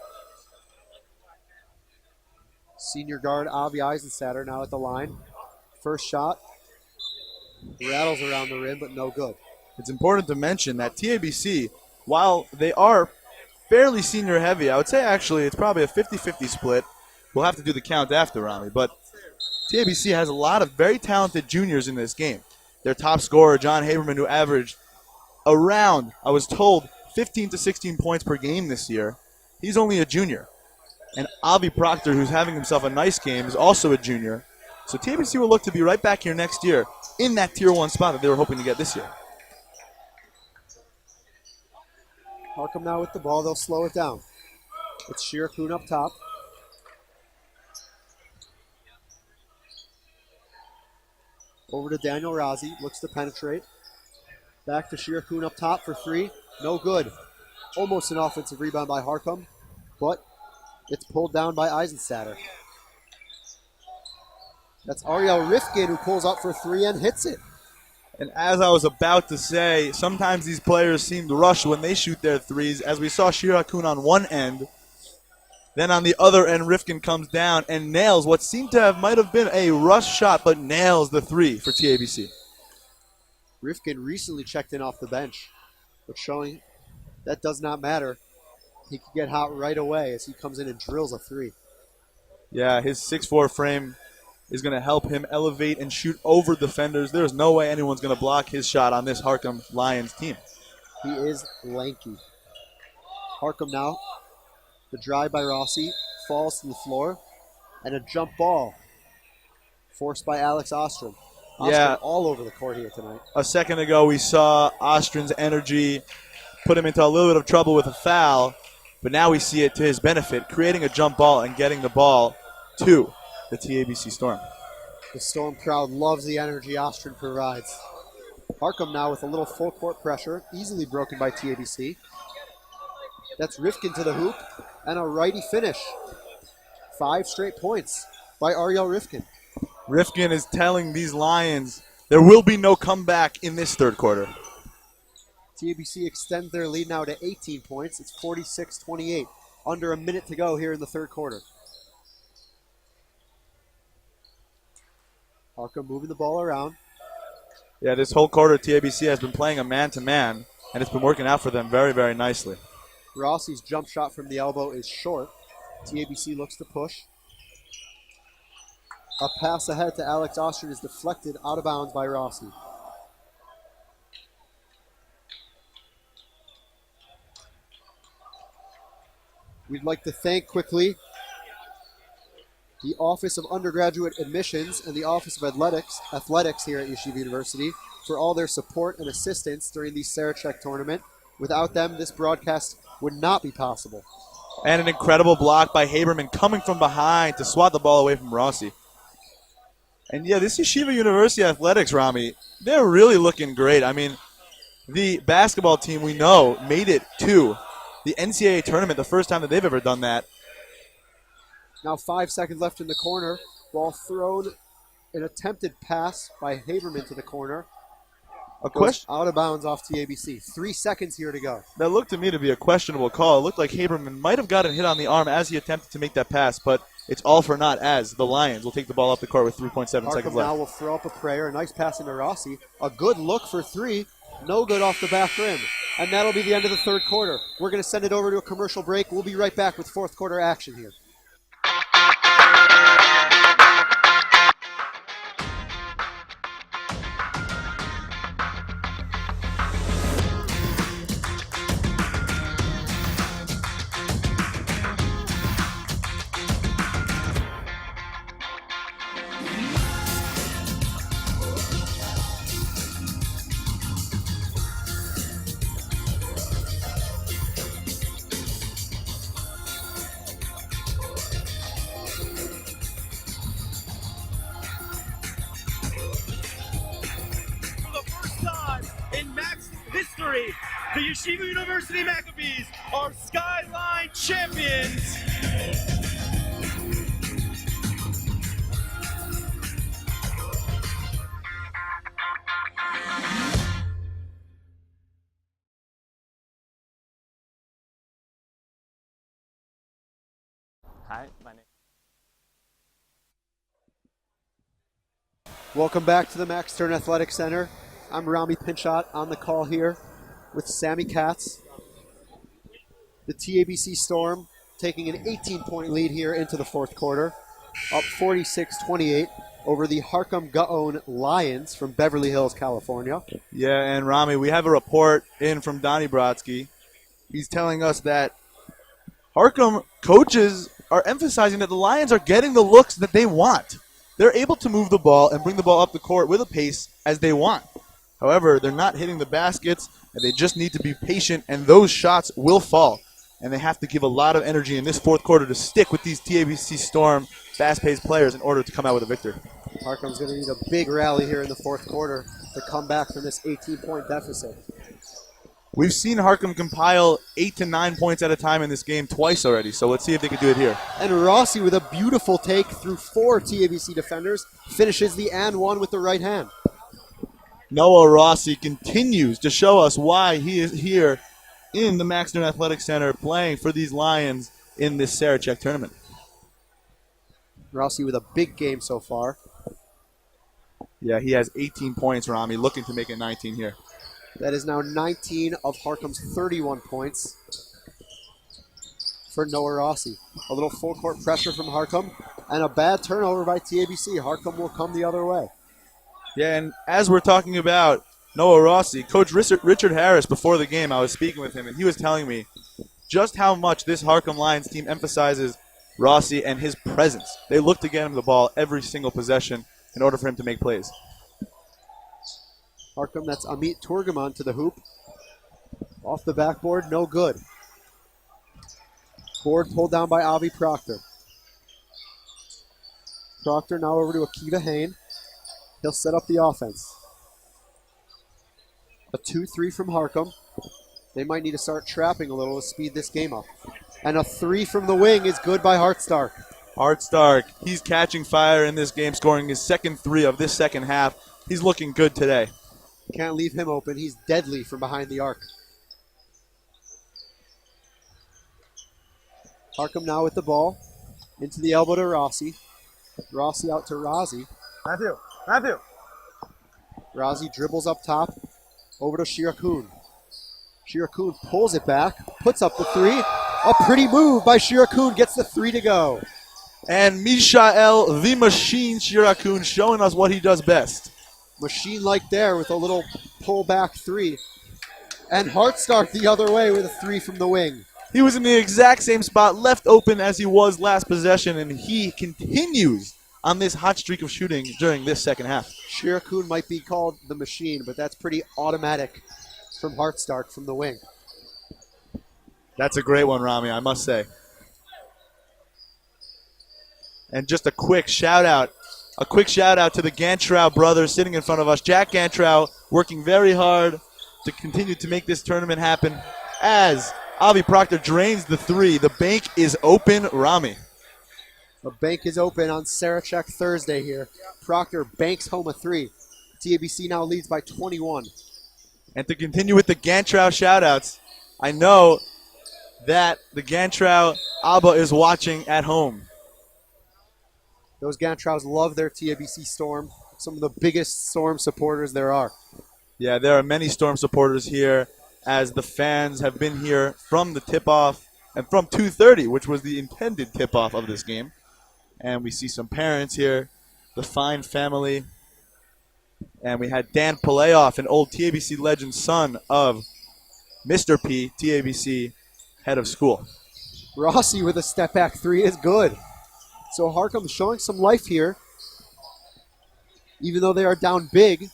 Senior guard Avi Eisenstatter now at the line. First shot. Rattles around the rim, but no good. It's important to mention that TABC, while they are fairly senior heavy, I would say actually it's probably a 50-50 split. We'll have to do the count after, Rami, but TABC has a lot of very talented juniors in this game. Their top scorer, John Haberman, who averaged around, I was told, 15 to 16 points per game this year. He's only a junior. And Avi Proctor, who's having himself a nice game, is also a junior. So TABC will look to be right back here next year in that Tier 1 spot that they were hoping to get this year. Harkham now with the ball. They'll slow it down. It's Shirakun up top. Over to Daniel Rossi. Looks to penetrate. Back to Shirakun up top for 3. No good. Almost an offensive rebound by Harkham, but it's pulled down by Eisenstatter. That's Ariel Rifkin who pulls up for 3 and hits it. And as I was about to say, sometimes these players seem to rush when they shoot their threes, as we saw Shirakun on one end. Then on the other end, Rifkin comes down and nails what seemed to have might have been a rush shot, but nails the 3 for TABC. Rifkin recently checked in off the bench, but showing that does not matter. He can get hot right away as he comes in and drills a 3. Yeah, his 6'4" frame is going to help him elevate and shoot over defenders. There's no way anyone's going to block his shot on this Harkham Lions team. He is lanky. Harkham now. The drive by Rossi falls to the floor. And a jump ball forced by Alex Ostrom. Ostrom all over the court here tonight. A second ago we saw Ostron's energy put him into a little bit of trouble with a foul. But now we see it to his benefit, creating a jump ball and getting the ball to the TABC Storm. The Storm crowd loves the energy Ostrin provides. Harkham now with a little full court pressure, easily broken by TABC. That's Rifkin to the hoop, and a righty finish. 5 straight points by Ariel Rifkin. Rifkin is telling these Lions there will be no comeback in this third quarter. TABC extends their lead now to 18 points. It's 46-28. Under a minute to go here in the third quarter. Harkham moving the ball around. Yeah, this whole quarter TABC has been playing a man-to-man, and it's been working out for them very, very nicely. Rossi's jump shot from the elbow is short. TABC looks to push. A pass ahead to Alex Ostrin is deflected out of bounds by Rossi. We'd like to thank quickly the Office of Undergraduate Admissions and the Office of Athletics here at Yeshiva University for all their support and assistance during the Sarachek tournament. Without them, this broadcast would not be possible. And an incredible block by Haberman coming from behind to swat the ball away from Rossi. And yeah, this Yeshiva University athletics, Rami, they're really looking great. I mean, the basketball team we know made it to the NCAA tournament the first time that they've ever done that. Now 5 seconds left in the corner. Ball thrown, an attempted pass by Haberman to the corner. A question out of bounds off TABC. 3 seconds here to go. that looked to me to be a questionable call. It looked like Haberman might have gotten hit on the arm as he attempted to make that pass, but it's all for naught as the Lions will take the ball off the court with 3.7 seconds Harkham left. now will throw up a prayer. A nice pass into Rossi. A good look for 3. No good off the back rim. And that'll be the end of the third quarter. We're going to send it over to a commercial break. We'll be right back with fourth quarter action here. history, the Yeshiva University Maccabees are Skyline champions. Hi, my name. Welcome back to the Max Stern Athletic Center. I'm Rami Pinchot on the call here with Sammy Katz. The TABC Storm taking an 18-point lead here into the fourth quarter, up 46-28 over the Harkham Gaon Lions from Beverly Hills, California. Yeah, and Rami, we have a report in from Donnie Brodsky. He's telling us that Harkham coaches are emphasizing that the Lions are getting the looks that they want. They're able to move the ball and bring the ball up the court with a pace as they want. However, they're not hitting the baskets, and they just need to be patient, and those shots will fall. And they have to give a lot of energy in this fourth quarter to stick with these TABC Storm fast-paced players in order to come out with a victory. Harkham's going to need a big rally here in the fourth quarter to come back from this 18-point deficit. We've seen Harkham compile 8 to 9 points at a time in this game twice already, so let's see if they can do it here. And Rossi with a beautiful take through 4 TABC defenders finishes the and one with the right hand. Noah Rossi continues to show us why he is here in the Max Stern Athletic Center playing for these Lions in this Sarachek tournament. Rossi with a big game so far. Yeah, he has 18 points, Rami, looking to make it 19 here. That is now 19 of Harkham's 31 points for Noah Rossi. A little full court pressure from Harkham and a bad turnover by TABC. Harkham will come the other way. Yeah, and as we're talking about Noah Rossi, Coach Richard Harris, before the game, I was speaking with him, and he was telling me just how much this Harkham Lions team emphasizes Rossi and his presence. They look to get him the ball every single possession in order for him to make plays. Harkham, that's Amit Turgaman to the hoop. Off the backboard, no good. Board pulled down by Avi Proctor. Proctor now over to Akiva Hain. He'll set up the offense. A 2-3 from Harkham. They might need to start trapping a little to speed this game up. And a 3 from the wing is good by Hartstark. Hartstark, he's catching fire in this game, scoring his second 3 of this second half. He's looking good today. Can't leave him open. He's deadly from behind the arc. Harkham now with the ball. Into the elbow to Rossi. Rossi out to Razi. Matthew. Razi dribbles up top. Over to Shirakun. Shirakun pulls it back. Puts up the 3. A pretty move by Shirakun. Gets the 3 to go. And Mishael, the machine Shirakun, showing us what he does best. Machine-like there with a little pull-back 3. And Hartstark the other way with a 3 from the wing. He was in the exact same spot, left open as he was last possession, and he continues on this hot streak of shooting during this second half. Shirakun might be called the machine, but that's pretty automatic from Hartstark from the wing. That's a great one, Rami, I must say. And just a quick shout out to the Gantrow brothers sitting in front of us. Jack Gantrow working very hard to continue to make this tournament happen. As Avi Proctor drains the 3, the bank is open, Rami. The bank is open on Sarachek Thursday here. Proctor banks home a 3. TABC now leads by 21. And to continue with the Gantrow shout-outs, I know that the Gantrow Abba is watching at home. Those Gantrows love their TABC Storm. Some of the biggest Storm supporters there are. Yeah, there are many Storm supporters here, as the fans have been here from the tip-off and from 2:30, which was the intended tip-off of this game. And we see some parents here, the fine family. And we had Dan Palayoff, an old TABC legend, son of Mr. P, TABC head of school. Rossi with a step-back 3 is good. So Harkham showing some life here, even though they are down big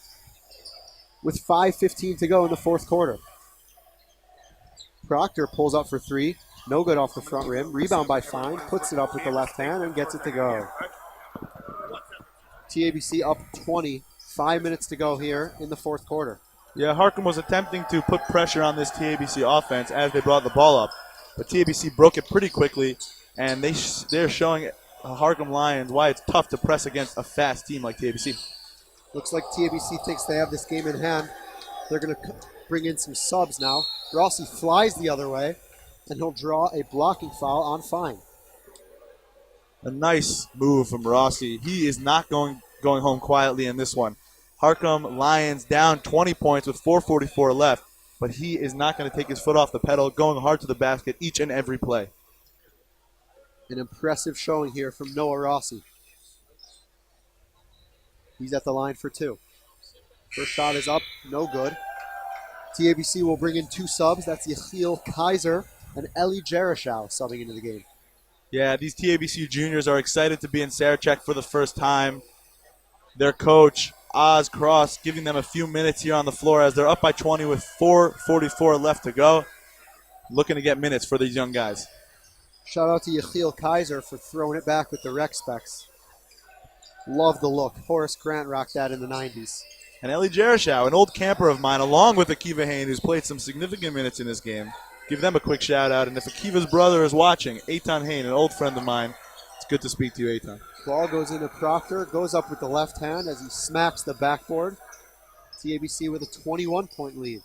with 5:15 to go in the fourth quarter. Proctor pulls up for 3. No good off the front rim. Rebound by Fine. Puts it up with the left hand and gets it to go. TABC up 20. 5 minutes to go here in the fourth quarter. Yeah, Harkham was attempting to put pressure on this TABC offense as they brought the ball up. But TABC broke it pretty quickly, and they're showing Harkham Lions why it's tough to press against a fast team like TABC. Looks like TABC thinks they have this game in hand. They're going to bring in some subs now. Rossi flies the other way, and he'll draw a blocking foul on Fine. A nice move from Rossi. He is not going home quietly in this one. Harkham Lions down 20 points with 4:44 left, but he is not going to take his foot off the pedal, going hard to the basket each and every play. An impressive showing here from Noah Rossi. He's at the line for 2. First shot is up, no good. TABC will bring in 2 subs. That's Yechiel Kaiser and Eli Jerishow subbing into the game. Yeah, these TABC juniors are excited to be in Sarachek for the first time. Their coach, Oz Cross, giving them a few minutes here on the floor as they're up by 20 with 4:44 left to go. Looking to get minutes for these young guys. Shout out to Yechiel Kaiser for throwing it back with the rec specs. Love the look. Horace Grant rocked that in the 90s. And Eli Jerishow, an old camper of mine, along with Akiva Hain, who's played some significant minutes in this game. Give them a quick shout out. And if Akiva's brother is watching, Eitan Hain, an old friend of mine, it's good to speak to you, Eitan. Ball goes into Proctor, goes up with the left hand as he smacks the backboard. TABC with a 21-point lead.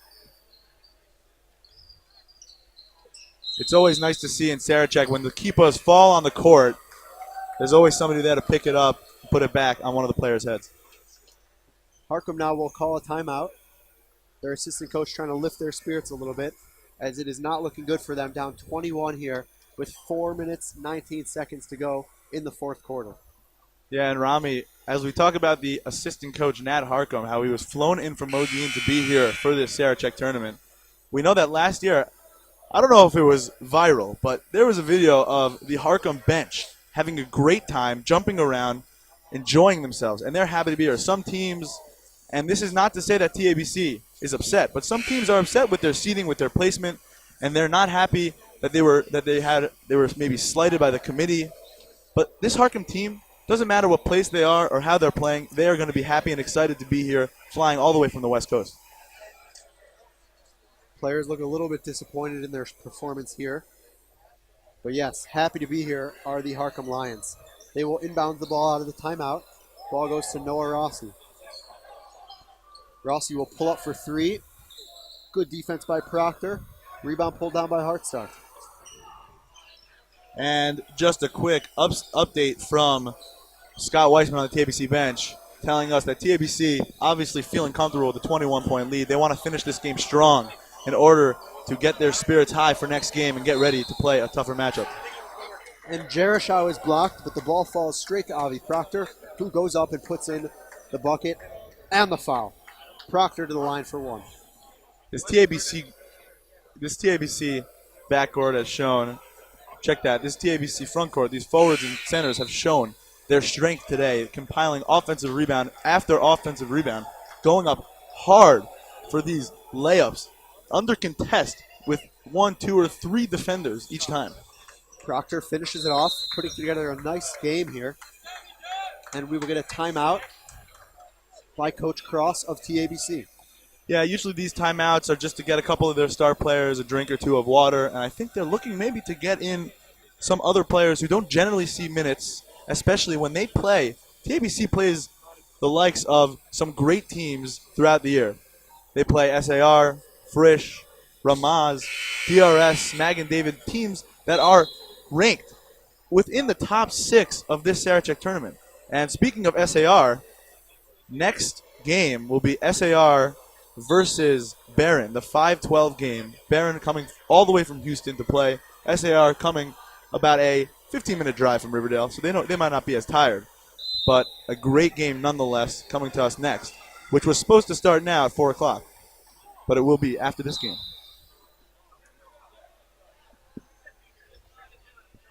It's always nice to see in Sarachek when the keepers fall on the court, there's always somebody there to pick it up and put it back on one of the players' heads. Harkham now will call a timeout. Their assistant coach trying to lift their spirits a little bit, as it is not looking good for them, down 21 here with 4 minutes, 19 seconds to go in the fourth quarter. Yeah, and Rami, as we talk about the assistant coach, Nat Harkham, how he was flown in from Modi'in to be here for this Sarachek tournament, we know that last year, I don't know if it was viral, but there was a video of the Harkham bench having a great time, jumping around, enjoying themselves, and they're happy to be here. Some teams, and this is not to say that TABC is upset, but some teams are upset with their seating, with their placement, and they're not happy that they were maybe slighted by the committee. But this Harkham team, doesn't matter what place they are or how they're playing, they are going to be happy and excited to be here, flying all the way from the West Coast. Players look a little bit disappointed in their performance here. But yes, happy to be here are the Harkham Lions. They will inbound the ball out of the timeout. Ball goes to Noah Rossi. Rossi will pull up for three. Good defense by Proctor. Rebound pulled down by Hartstar. And just a quick update from Scott Weissman on the TABC bench, telling us that TABC obviously feeling comfortable with the 21-point lead. They want to finish this game strong in order to get their spirits high for next game and get ready to play a tougher matchup. And Jerishow is blocked, but the ball falls straight to Avi Proctor, who goes up and puts in the bucket and the foul. Proctor to the line for one. This TABC backcourt has shown, check that, this TABC frontcourt, these forwards and centers have shown their strength today, compiling offensive rebound after offensive rebound, going up hard for these layups, under contest with 1, 2, or 3 defenders each time. Proctor finishes it off, putting together a nice game here. And we will get a timeout by Coach Cross of TABC. Yeah, usually these timeouts are just to get a couple of their star players a drink or two of water, and I think they're looking maybe to get in some other players who don't generally see minutes, especially when they play. TABC plays the likes of some great teams throughout the year. They play SAR, Frisch, Ramaz, DRS, Mag and David, teams that are ranked within the top 6 of this Sarachek tournament. And speaking of SAR, next game will be SAR versus Barron, the 5-12 game. Barron coming all the way from Houston to play. SAR coming about a 15-minute drive from Riverdale, so they might not be as tired. But a great game nonetheless coming to us next, which was supposed to start now at 4 o'clock. But it will be after this game.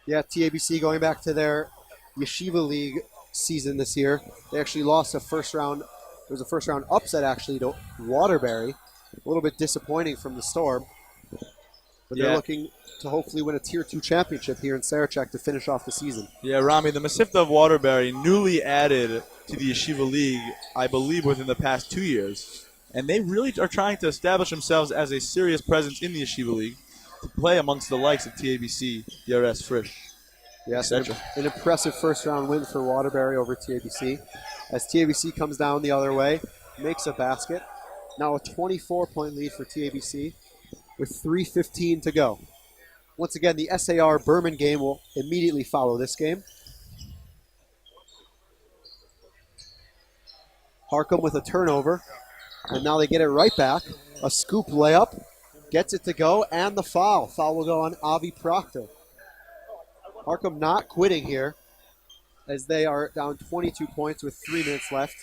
Yeah, TABC going back to their Yeshiva League season this year. They actually lost a first round. It was a first round upset actually to Waterbury. A little bit disappointing from the Storm. But they're looking to hopefully win a Tier 2 championship here in Sarachek to finish off the season. Yeah, Rami, the Masifta of Waterbury, newly added to the Yeshiva League, I believe, within the past 2 years. And they really are trying to establish themselves as a serious presence in the Yeshiva League to play amongst the likes of TABC, DRS, Frisch, Yes, etc. an impressive first-round win for Waterbury over TABC. As TABC comes down the other way, makes a basket. Now a 24-point lead for TABC with 3:15 to go. Once again, the SAR Berman game will immediately follow this game. Harkham with a turnover, and now they get it right back. A scoop layup, gets it to go, and the foul. Foul will go on Avi Proctor. Harkham not quitting here, as they are down 22 points with 3 minutes left.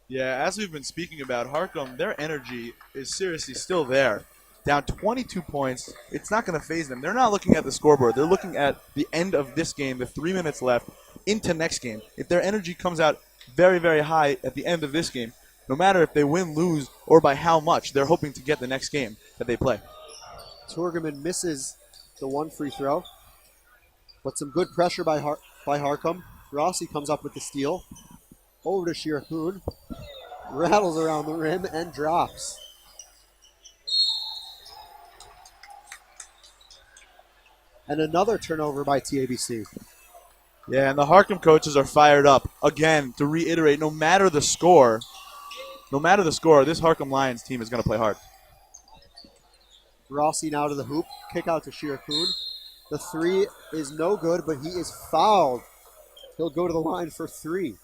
Yeah, as we've been speaking about, Harkham, their energy is seriously still there. Down 22 points, it's not going to faze them. They're not looking at the scoreboard. They're looking at the end of this game, the 3 minutes left, into next game. If their energy comes out very, very high at the end of this game, no matter if they win, lose, or by how much, they're hoping to get the next game that they play. Turgerman misses the one free throw, but some good pressure by Harkham. Rossi comes up with the steal. Over to Shirahun. Rattles around the rim and drops. And another turnover by TABC. Yeah, and the Harkham coaches are fired up. Again, to reiterate, no matter the score, this Harkham Lions team is going to play hard. Rossi now to the hoop. Kick out to Shirahun. The three is no good, but he is fouled. He'll go to the line for 3.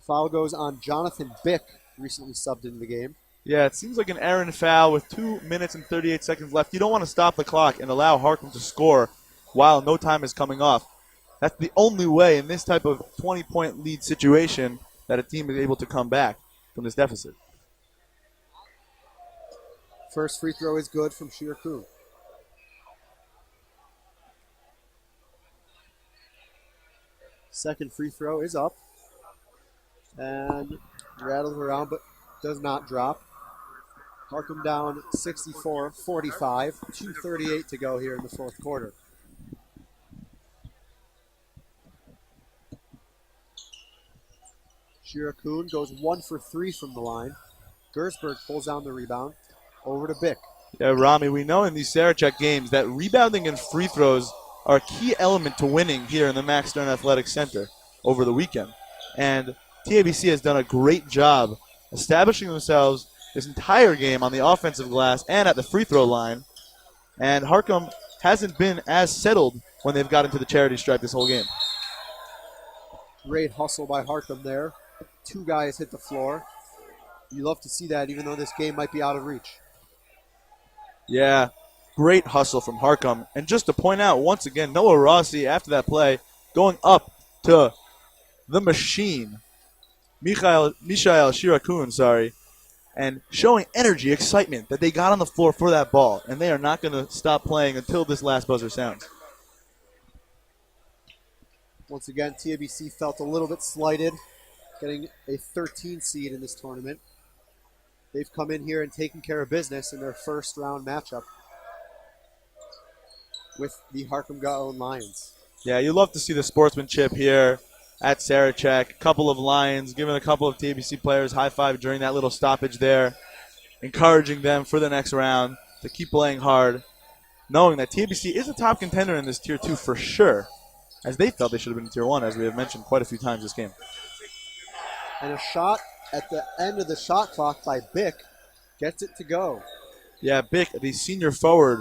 Foul goes on Jonathan Bick, recently subbed into the game. Yeah, it seems like an errant foul with 2 minutes and 38 seconds left. You don't want to stop the clock and allow Harkham to score while no time is coming off. That's the only way in this type of 20-point lead situation that a team is able to come back from this deficit. First free throw is good from Shirahun. Second free throw is up. And rattles around but does not drop. Harkham down 64-45, 2:38 to go here in the fourth quarter. Shirakun goes 1 for 3 from the line. Gersberg pulls down the rebound. Over to Bick. Yeah, Rami, we know in these Sarachek games that rebounding and free throws are a key element to winning here in the Max Stern Athletic Center over the weekend. And TABC has done a great job establishing themselves this entire game on the offensive glass and at the free throw line. And Harkham hasn't been as settled when they've got into the charity stripe this whole game. Great hustle by Harkham there. 2 guys hit the floor. You love to see that even though this game might be out of reach. Yeah, great hustle from Harkham. And just to point out, once again, Noah Rossi, after that play, going up to the machine, Mishael Shirakun, and showing energy, excitement that they got on the floor for that ball. And they are not going to stop playing until this last buzzer sounds. Once again, TABC felt a little bit slighted, getting a 13 seed in this tournament. They've come in here and taken care of business in their first round matchup with the Harkham Gaon Lions. Yeah, you love to see the sportsmanship here at Sarachek. A couple of Lions giving a couple of TABC players high five during that little stoppage there, encouraging them for the next round to keep playing hard, knowing that TABC is a top contender in this Tier 2 for sure, as they felt they should have been in Tier 1, as we have mentioned quite a few times this game. And a shot at the end of the shot clock by Bick gets it to go. Yeah, Bick, the senior forward,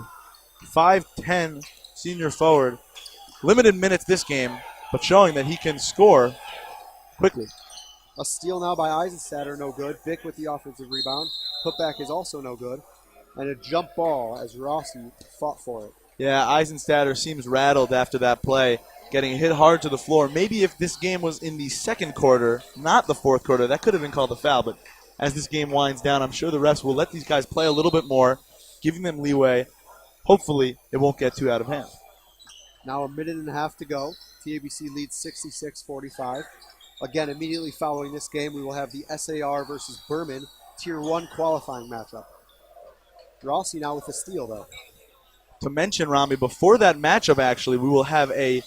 5'10", senior forward. Limited minutes this game, but showing that he can score quickly. A steal now by Eisenstatter, no good. Bick with the offensive rebound. Putback is also no good. And a jump ball as Rossi fought for it. Yeah, Eisenstatter seems rattled after that play, getting hit hard to the floor. Maybe if this game was in the second quarter, not the fourth quarter, that could have been called a foul. But as this game winds down, I'm sure the refs will let these guys play a little bit more, giving them leeway. Hopefully, it won't get too out of hand. Now a minute and a half to go. TABC leads 66-45. Again, immediately following this game, we will have the SAR versus Berman Tier 1 qualifying matchup. Rossi now with a steal, though. To mention, Rami, before that matchup, actually, we will have a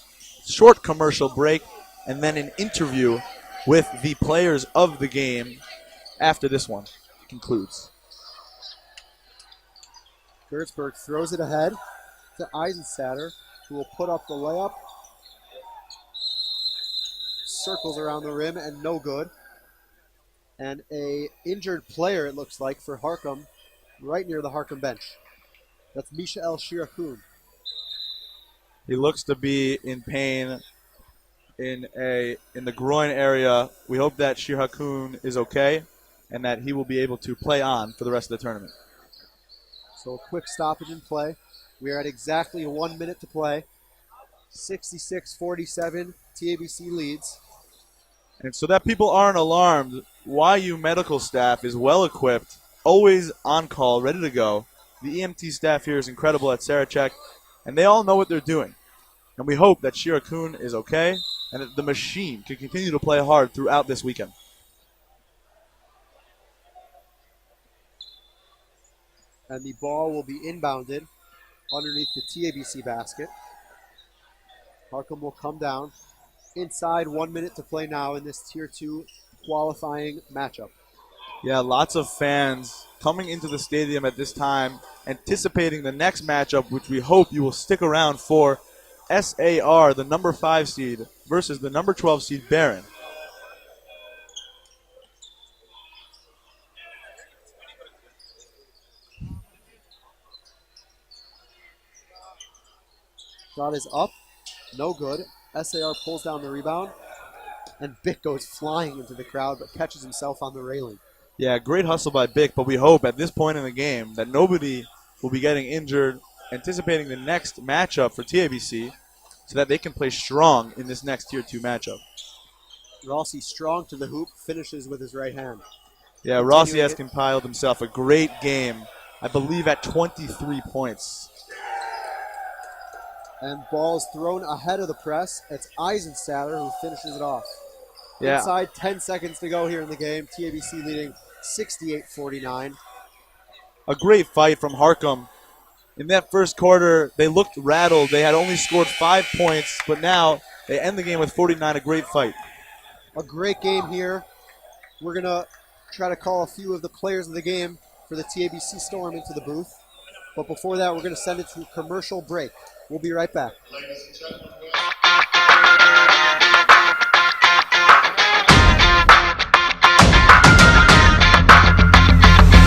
short commercial break and then an interview with the players of the game after this one concludes. Gersberg throws it ahead to Eisenstatter, who will put up the layup. Circles around the rim and no good. And a injured player, it looks like, for Harkham, right near the Harkham bench. That's Mishael Shirakun. He looks to be in pain in the groin area. We hope that Shirakun is okay and that he will be able to play on for the rest of the tournament. So a quick stoppage in play. We are at exactly 1 minute to play. 66-47, TABC leads. And so that people aren't alarmed, YU medical staff is well equipped, always on call, ready to go. The EMT staff here is incredible at Sarachek, and they all know what they're doing. And we hope that Shirakun is okay and that the machine can continue to play hard throughout this weekend. And the ball will be inbounded underneath the TABC basket. Harkham will come down. Inside 1 minute to play now in this Tier 2 qualifying matchup. Yeah, lots of fans coming into the stadium at this time, anticipating the next matchup, which we hope you will stick around for. SAR, the number 5 seed, versus the number 12 seed, Barron. Shot is up. No good. SAR pulls down the rebound. And Bick goes flying into the crowd, but catches himself on the railing. Yeah, great hustle by Bick, but we hope at this point in the game that nobody will be getting injured, anticipating the next matchup for TABC so that they can play strong in this next Tier 2 matchup. Rossi strong to the hoop, finishes with his right hand. Yeah, Rossi has compiled himself a great game, I believe at 23 points. And ball's thrown ahead of the press. It's Eisenstatter who finishes it off. Yeah. Inside 10 seconds to go here in the game. TABC leading 68-49. a great fight from Harkham. In that first quarter, they looked rattled. They had only scored 5 points, but now they end the game with 49, a great fight. A great game here. We're going to try to call a few of the players of the game for the TABC Storm into the booth. But before that, we're going to send it to a commercial break. We'll be right back.